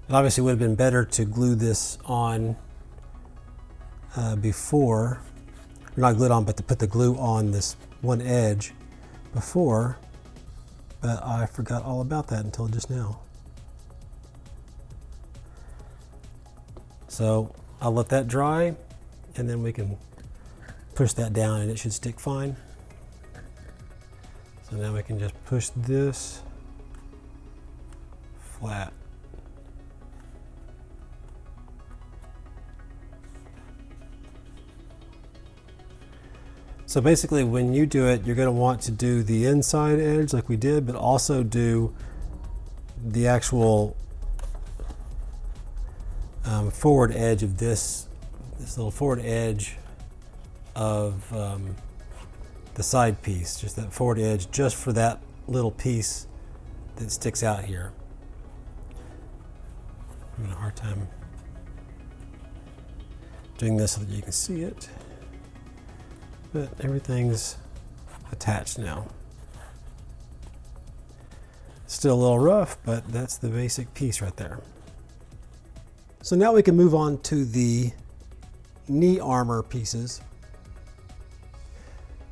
It obviously would have been better to glue this on before, or not glue it on, but to put the glue on this one edge before, but I forgot all about that until just now. So I'll let that dry and then we can push that down and it should stick fine. So now we can just push this flat. So basically when you do it, you're going to want to do the inside edge like we did, but also do the actual forward edge of this little forward edge of the side piece, just that forward edge, just for that little piece that sticks out here. I'm having a hard time doing this so that you can see it, but everything's attached now. Still a little rough, but that's the basic piece right there. So now we can move on to the knee armor pieces.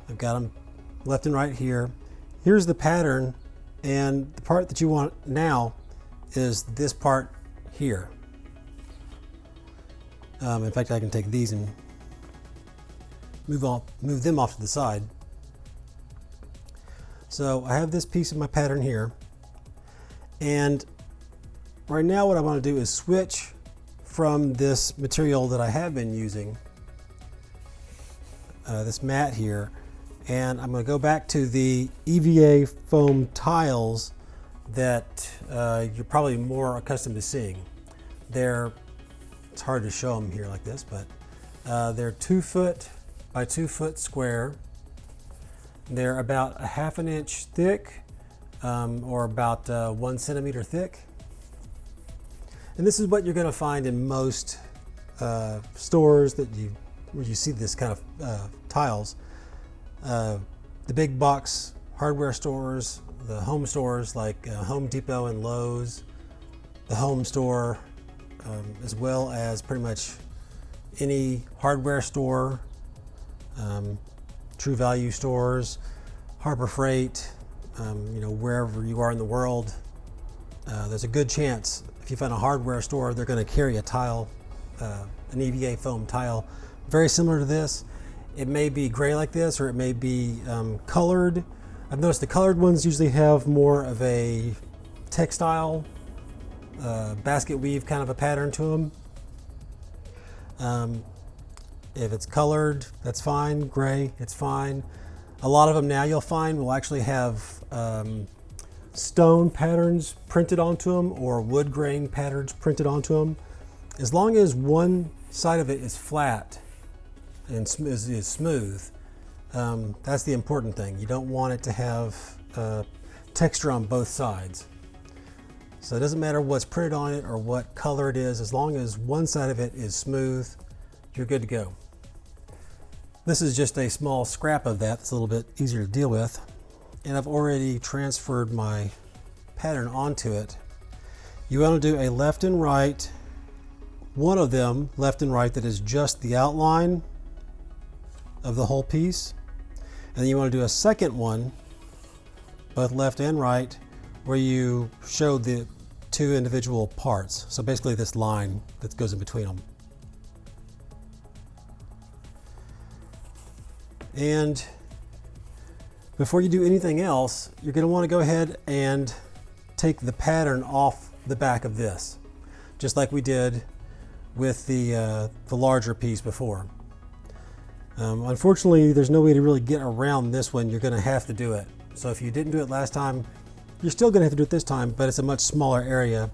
I've got them left and right here. Here's the pattern, and the part that you want now is this part here. In fact, I can take these and move them off to the side. So I have this piece of my pattern here, and right now what I want to do is switch from this material that I have been using, this mat here, and I'm going to go back to the EVA foam tiles that you're probably more accustomed to seeing. It's hard to show them here like this, but they're 2 foot by 2 foot square. They're about a ½ an inch thick, or about 1 centimeter thick. And this is what you're going to find in most stores where you see this kind of tiles. The big box hardware stores, the home stores like Home Depot and Lowe's, the home store, as well as pretty much any hardware store, True Value stores, Harbor Freight, wherever you are in the world. There's a good chance if you find a hardware store, they're going to carry a tile, an EVA foam tile, very similar to this. It may be gray like this, or it may be colored. I've noticed the colored ones usually have more of a textile, basket weave kind of a pattern to them. If it's colored, that's fine. Gray, it's fine. A lot of them now you'll find will actually have stone patterns printed onto them, or wood grain patterns printed onto them. As long as one side of it is flat and is smooth, that's the important thing. You don't want it to have texture on both sides. So it doesn't matter what's printed on it or what color it is, as long as one side of it is smooth, you're good to go. This is just a small scrap of that. It's a little bit easier to deal with. And I've already transferred my pattern onto it. You want to do a left and right, one of them left and right that is just the outline of the whole piece. And then you want to do a second one, both left and right, where you show the 2 individual parts. So basically this line that goes in between them. And before you do anything else, you're going to want to go ahead and take the pattern off the back of this, just like we did with the larger piece before. Unfortunately, there's no way to really get around this one. You're going to have to do it. So if you didn't do it last time, you're still going to have to do it this time, but it's a much smaller area.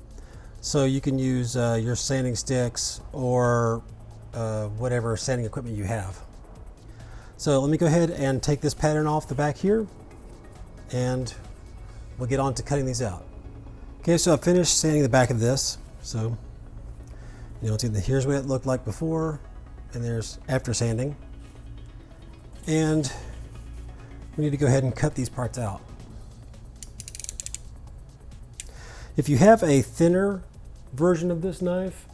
So you can use your sanding sticks or whatever sanding equipment you have. So let me go ahead and take this pattern off the back here, and we'll get on to cutting these out. Okay, so I've finished sanding the back of this. So, here's what it looked like before, and there's after sanding. And we need to go ahead and cut these parts out. If you have a thinner version of this knife,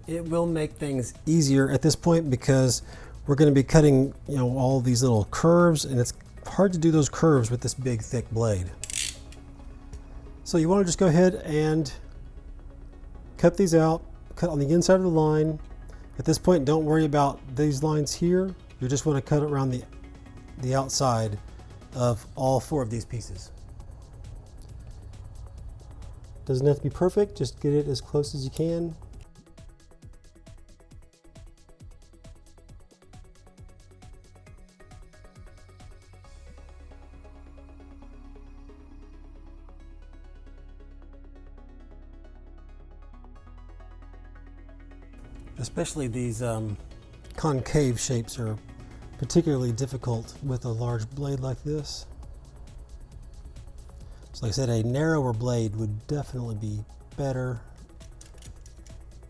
it will make things easier at this point, because we're going to be cutting, all these little curves, and it's hard to do those curves with this big thick blade. So you want to just go ahead and cut these out, cut on the inside of the line. At this point, don't worry about these lines here. You just want to cut around the outside of all 4 of these pieces. Doesn't have to be perfect, just get it as close as you can. Especially these concave shapes are particularly difficult with a large blade like this. So like I said, a narrower blade would definitely be better,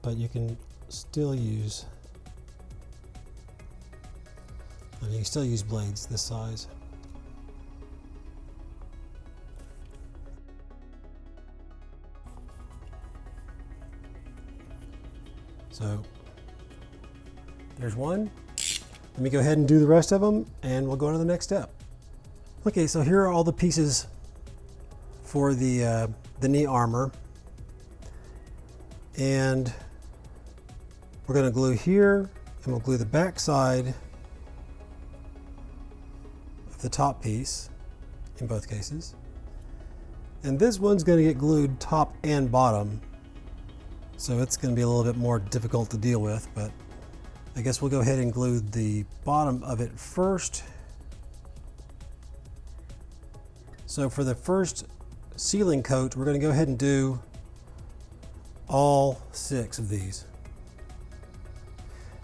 but you can still use I mean, you can still use blades this size. So there's one. Let me go ahead and do the rest of them and we'll go on to the next step. Okay, so here are all the pieces for the knee armor. And we're going to glue here, and we'll glue the back side of the top piece in both cases. And this one's going to get glued top and bottom, so it's going to be a little bit more difficult to deal with, but I guess we'll go ahead and glue the bottom of it first. So for the first sealing coat, we're going to go ahead and do all 6 of these.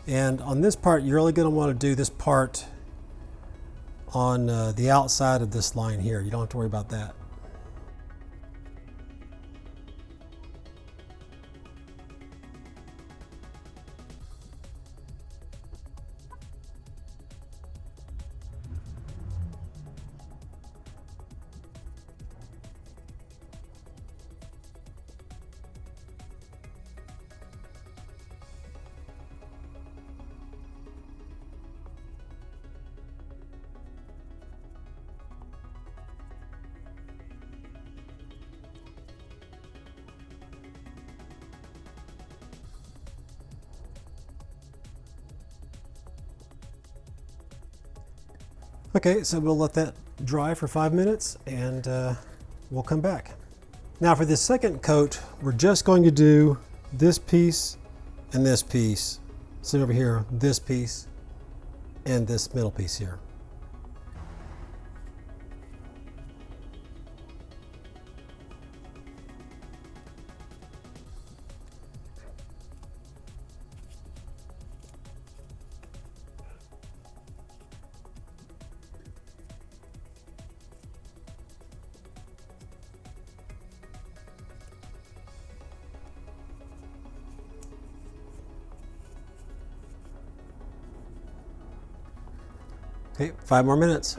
And on this part, you're only going to want to do this part on the outside of this line here. You don't have to worry about that. Okay, so we'll let that dry for 5 minutes and we'll come back. Now for this second coat, we're just going to do this piece and this piece. So over here, this piece and this middle piece here. Okay, 5 more minutes.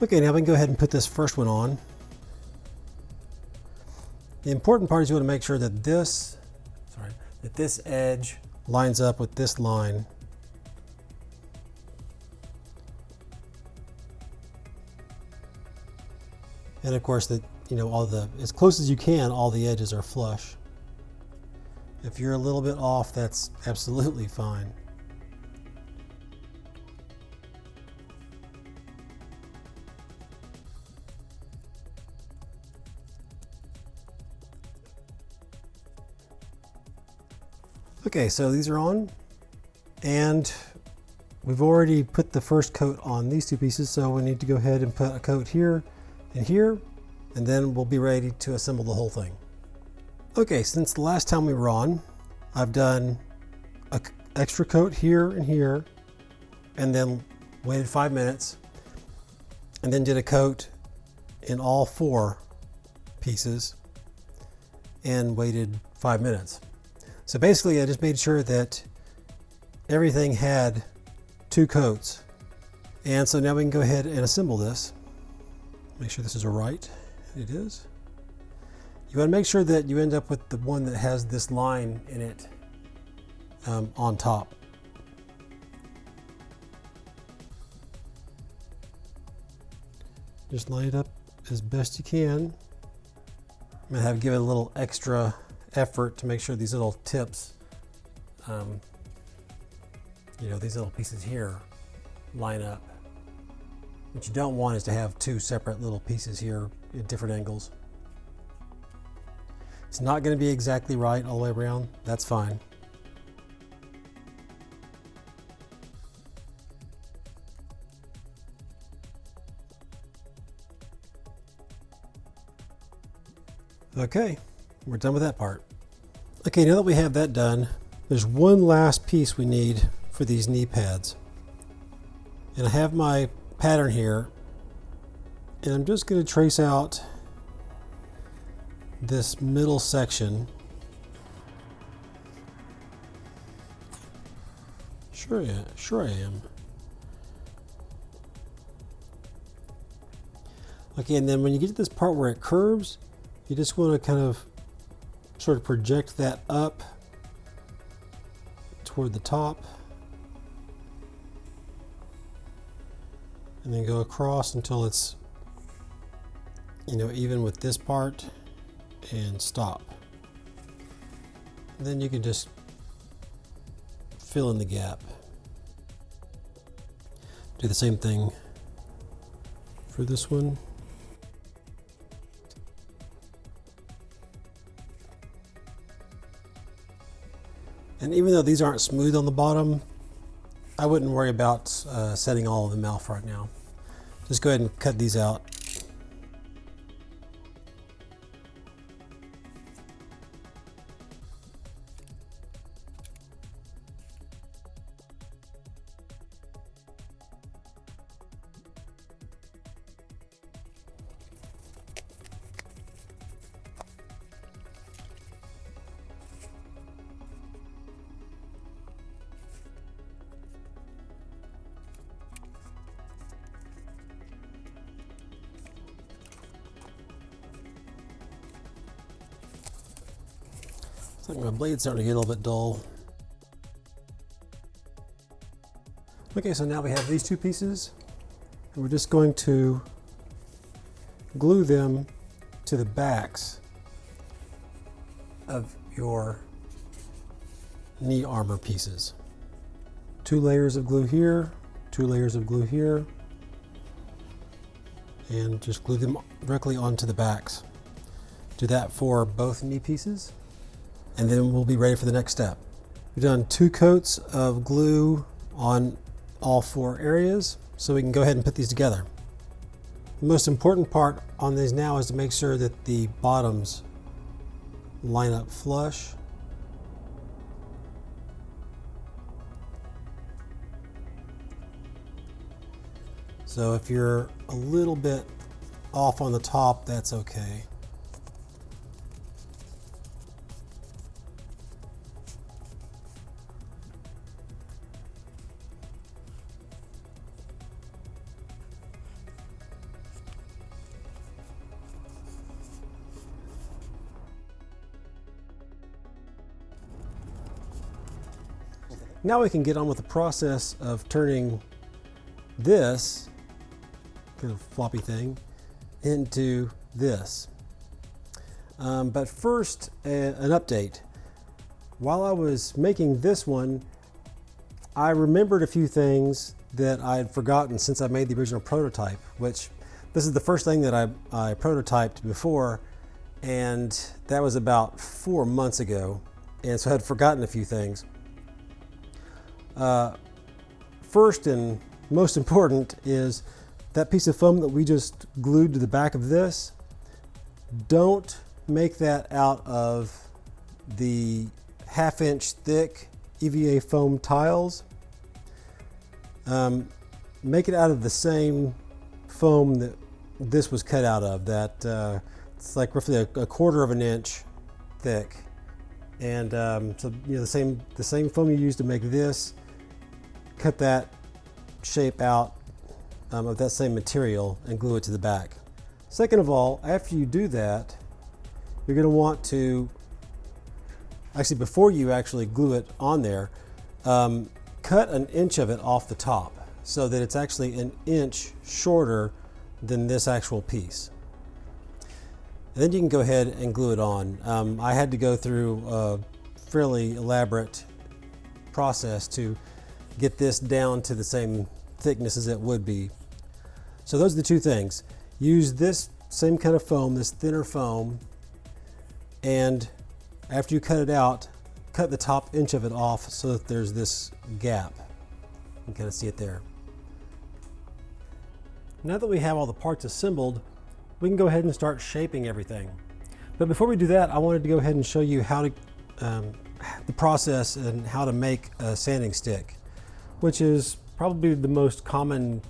Okay, now we can go ahead and put this first one on. The important part is you want to make sure that this edge lines up with this line. And of course that, as close as you can, all the edges are flush. If you're a little bit off, that's absolutely fine. Okay, so these are on, and we've already put the first coat on these 2 pieces, so we need to go ahead and put a coat here and here, and then we'll be ready to assemble the whole thing. Okay, since the last time we were on, I've done an extra coat here and here, and then waited 5 minutes, and then did a coat in all 4 pieces, and waited 5 minutes. So basically I just made sure that everything had 2 coats. And so now we can go ahead and assemble this. Make sure this is right. It is. You want to make sure that you end up with the one that has this line in it on top. Just line it up as best you can. I'm going to have to give it a little extra effort to make sure these little tips, these little pieces here line up. What you don't want is to have 2 separate little pieces here at different angles. It's not going to be exactly right all the way around. That's fine. Okay, we're done with that part. Okay, now that we have that done, there's one last piece we need for these knee pads. And I have my pattern here, and I'm just going to trace out this middle section, Sure, yeah, sure I am. Okay, and then when you get to this part where it curves, you just want to kind of sort of project that up toward the top. And then go across until it's, you know, even with this part, and stop. And then you can just fill in the gap. Do the same thing for this one. And even though these aren't smooth on the bottom, I wouldn't worry about setting all of them off right now. Just go ahead and cut these out. I think my blade's starting to get a little bit dull. Okay, so now we have these two pieces, and we're just going to glue them to the backs of your knee armor pieces. 2 layers of glue here, 2 layers of glue here, and just glue them directly onto the backs. Do that for both knee pieces, and then we'll be ready for the next step. We've done 2 coats of glue on all 4 areas, so we can go ahead and put these together. The most important part on these now is to make sure that the bottoms line up flush. So if you're a little bit off on the top, that's okay. Now we can get on with the process of turning this kind of floppy thing into this. But first, an update. While I was making this one, I remembered a few things that I had forgotten since I made the original prototype, which this is the first thing that I prototyped before, and that was about 4 months ago, and so I had forgotten a few things. First and most important is that piece of foam that we just glued to the back of this. Don't make that out of the 1/2 inch thick EVA foam tiles. Make it out of the same foam that this was cut out of. That it's like roughly a 1/4 of an inch thick, and so you know the same foam you used to make this. Cut that shape out of that same material and glue it to the back. Second of all, after you do that, you're going to want to, actually before you actually glue it on there, cut 1 inch of it off the top so that it's actually 1 inch shorter than this actual piece. And then you can go ahead and glue it on. I had to go through a fairly elaborate process to get this down to the same thickness as it would be. So those are the 2 things. Use this same kind of foam, this thinner foam, and after you cut it out, cut the top inch of it off so that there's this gap. You can kind of see it there. Now that we have all the parts assembled, we can go ahead and start shaping everything. But before we do that, I wanted to go ahead and show you how to the process and how to make a sanding stick, which is probably the most common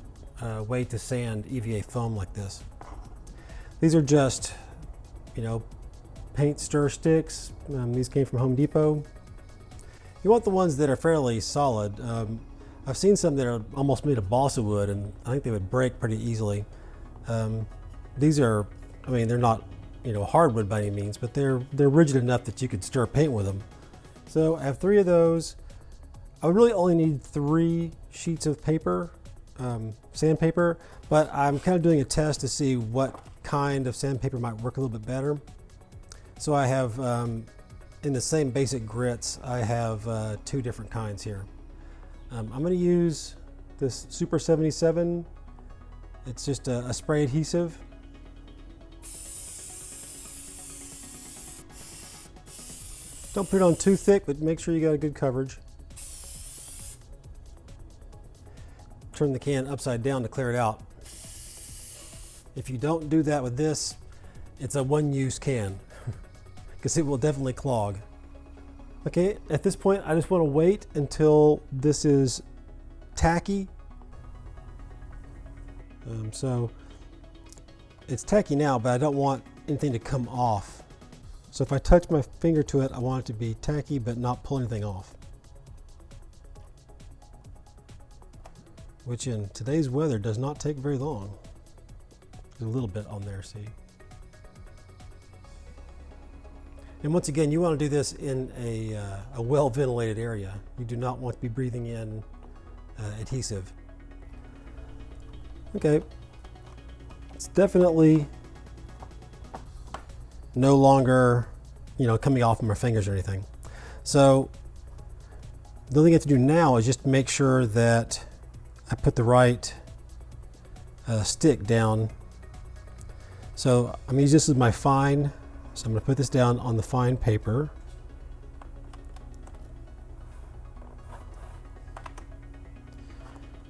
way to sand EVA foam like this. These are just, you know, paint stir sticks. These came from Home Depot. You want the ones that are fairly solid. I've seen some that are almost made of balsa wood, and I think they would break pretty easily. These are, I mean, they're not, hardwood by any means, but they're rigid enough that you could stir paint with them. So I have 3 of those. I would really only need 3 sheets of paper, sandpaper, but I'm kind of doing a test to see what kind of sandpaper might work a little bit better. So I have, in the same basic grits, I have 2 different kinds here. I'm going to use this Super 77. It's just a spray adhesive. Don't put it on too thick, but make sure you got a good coverage. Turn the can upside down to clear it out. If you don't do that with this, it's a one-use can because it will definitely clog. Okay, at this point, I just want to wait until this is tacky. So it's tacky now, but I don't want anything to come off. So if I touch my finger to it, I want it to be tacky, but not pull anything off. Which in today's weather does not take very long. There's a little bit on there, see? And once again, you want to do this in a well-ventilated area. You do not want to be breathing in adhesive. Okay, it's definitely no longer, coming off of my fingers or anything. So the only thing I have to do now is just make sure that I put the right stick down. So I'm going to use this as my fine. So I'm going to put this down on the fine paper.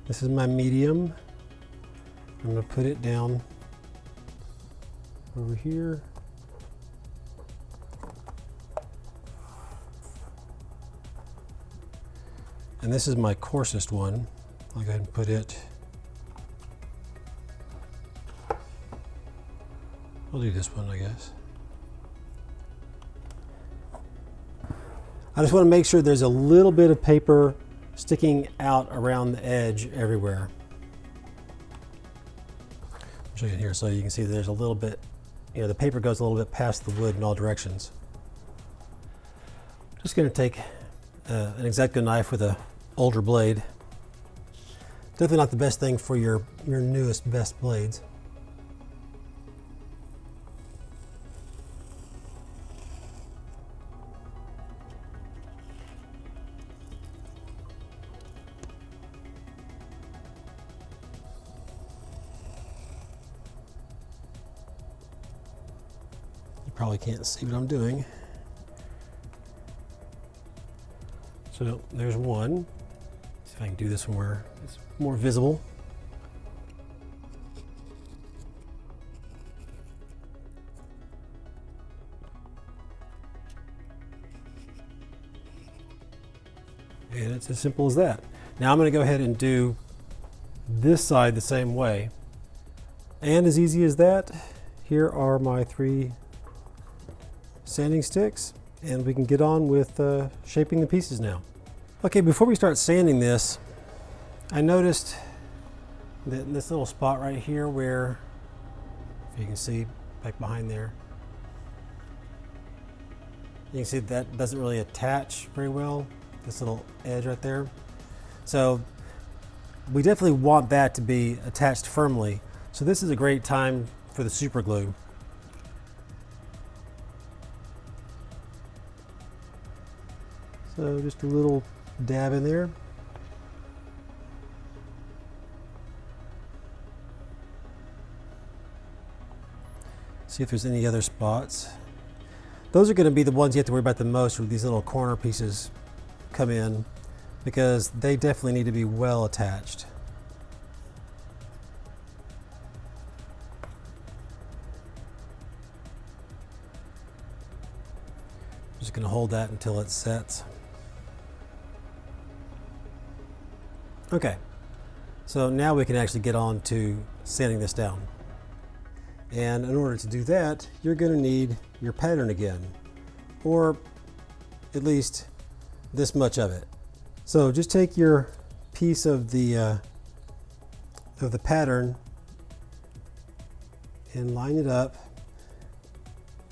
This is my medium. I'm going to put it down over here. And this is my coarsest one. I'll go ahead and put it. I'll do this one, I guess. I just want to make sure there's a little bit of paper sticking out around the edge everywhere. I'll show you here so you can see there's a little bit, the paper goes a little bit past the wood in all directions. Just going to take an X-Acto knife with an older blade. Definitely not the best thing for your newest, best blades. Probably can't see what I'm doing. So there's one. See if I can do this one where it's more visible. And it's as simple as that. Now I'm going to go ahead and do this side the same way. And as easy as that, here are my 3 sanding sticks, and we can get on with shaping the pieces now. Okay, before we start sanding this, I noticed that in this little spot right here where, if you can see back behind there, you can see that doesn't really attach very well, this little edge right there. So we definitely want that to be attached firmly. So this is a great time for the super glue. So just a little dab in there. See if there's any other spots. Those are going to be the ones you have to worry about the most, where these little corner pieces come in, because they definitely need to be well attached. I'm just going to hold that until it sets. Okay, so now we can actually get on to sanding this down. And in order to do that, you're going to need your pattern again, or at least this much of it. So just take your piece of the pattern and line it up.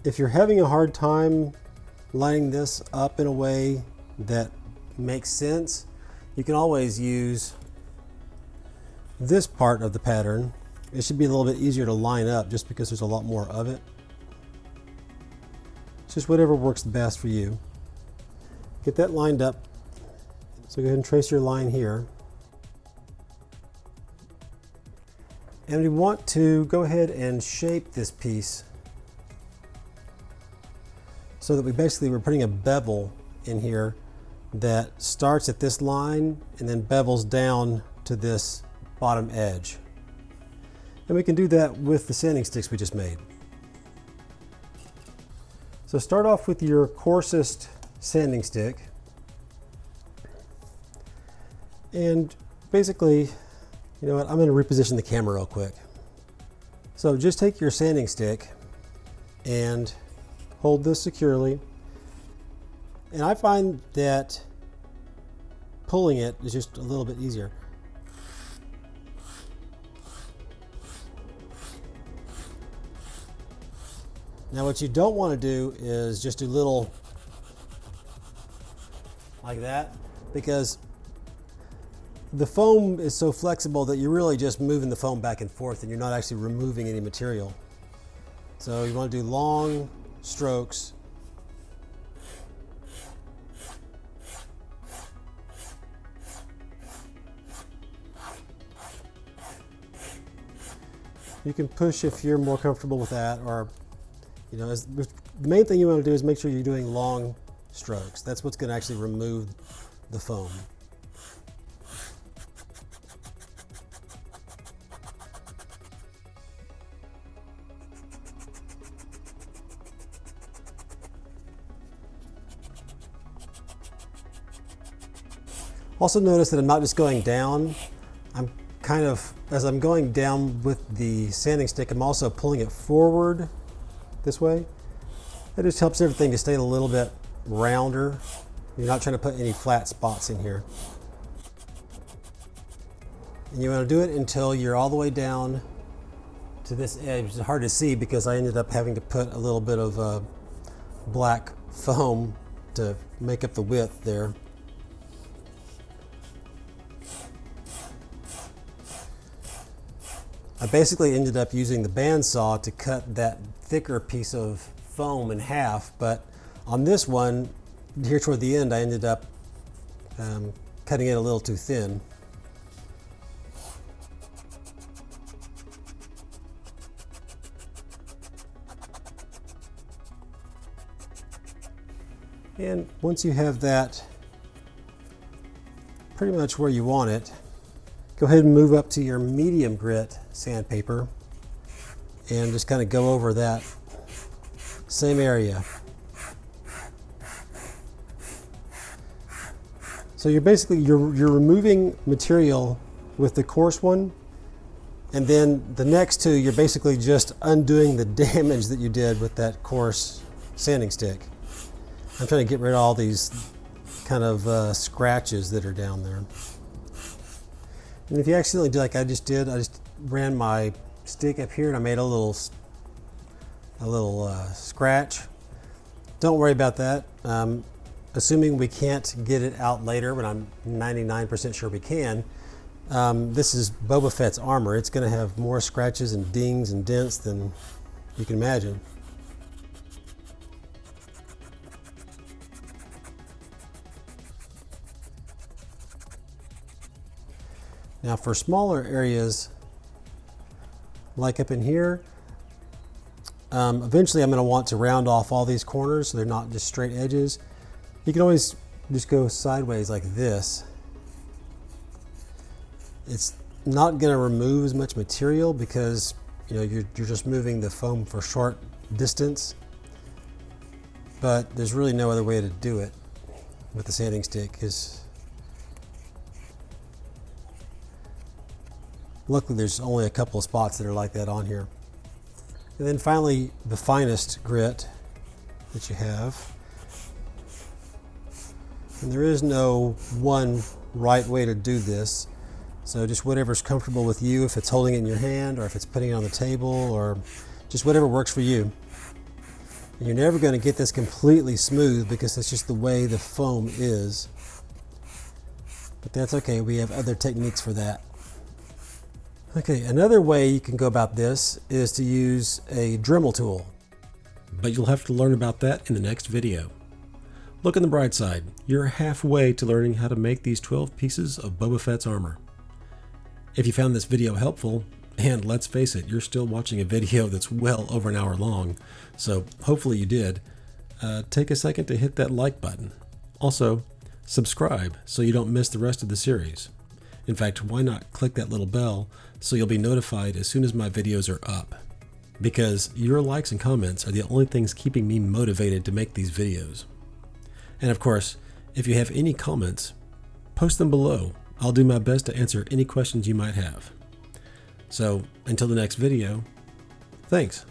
If you're having a hard time lining this up in a way that makes sense, you can always use this part of the pattern. It should be a little bit easier to line up just because there's a lot more of it. It's just whatever works the best for you. Get that lined up. So go ahead and trace your line here. And we want to go ahead and shape this piece so that we're putting a bevel in here that starts at this line and then bevels down to this bottom edge. And we can do that with the sanding sticks we just made. So start off with your coarsest sanding stick. And basically, you know what, I'm going to reposition the camera real quick. So just take your sanding stick and hold this securely. And I find that pulling it is just a little bit easier. Now what you don't want to do is just do little like that, because the foam is so flexible that you're really just moving the foam back and forth and you're not actually removing any material. So you want to do long strokes. You can push if you're more comfortable with that, or you know, the main thing you want to do is make sure you're doing long strokes. That's what's going to actually remove the foam. Also notice that I'm not just going down, I'm kind of, as I'm going down with the sanding stick, I'm also pulling it forward this way. That just helps everything to stay a little bit rounder. You're not trying to put any flat spots in here. And you want to do it until you're all the way down to this edge. It's hard to see because I ended up having to put a little bit of black foam to make up the width there. I basically ended up using the bandsaw to cut that thicker piece of foam in half, but on this one, here toward the end, I ended up cutting it a little too thin. And once you have that pretty much where you want it, go ahead and move up to your medium grit sandpaper and just kind of go over that same area. So you're basically, you're removing material with the coarse one, and then the next two, you're basically just undoing the damage that you did with that coarse sanding stick. I'm trying to get rid of all these kind of scratches that are down there. And if you accidentally do like I just did, I just ran my stick up here and I made a little scratch. Don't worry about that. Assuming we can't get it out later, but I'm 99% sure we can. This is Boba Fett's armor. It's going to have more scratches and dings and dents than you can imagine. Now for smaller areas, like up in here, eventually I'm going to want to round off all these corners so they're not just straight edges. You can always just go sideways like this. It's not going to remove as much material because you're just moving the foam for short distance, but there's really no other way to do it with the sanding stick. Luckily, there's only a couple of spots that are like that on here. And then finally, the finest grit that you have. And there is no one right way to do this. So just whatever's comfortable with you, if it's holding it in your hand or if it's putting it on the table or just whatever works for you. And you're never going to get this completely smooth because that's just the way the foam is. But that's okay, we have other techniques for that. Okay, another way you can go about this is to use a Dremel tool. But you'll have to learn about that in the next video. Look on the bright side, you're halfway to learning how to make these 12 pieces of Boba Fett's armor. If you found this video helpful, and let's face it, you're still watching a video that's well over an hour long, so hopefully you did, take a second to hit that like button. Also, subscribe so you don't miss the rest of the series. In fact, why not click that little bell so you'll be notified as soon as my videos are up? Because your likes and comments are the only things keeping me motivated to make these videos. And of course, if you have any comments, post them below. I'll do my best to answer any questions you might have. So, until the next video, thanks.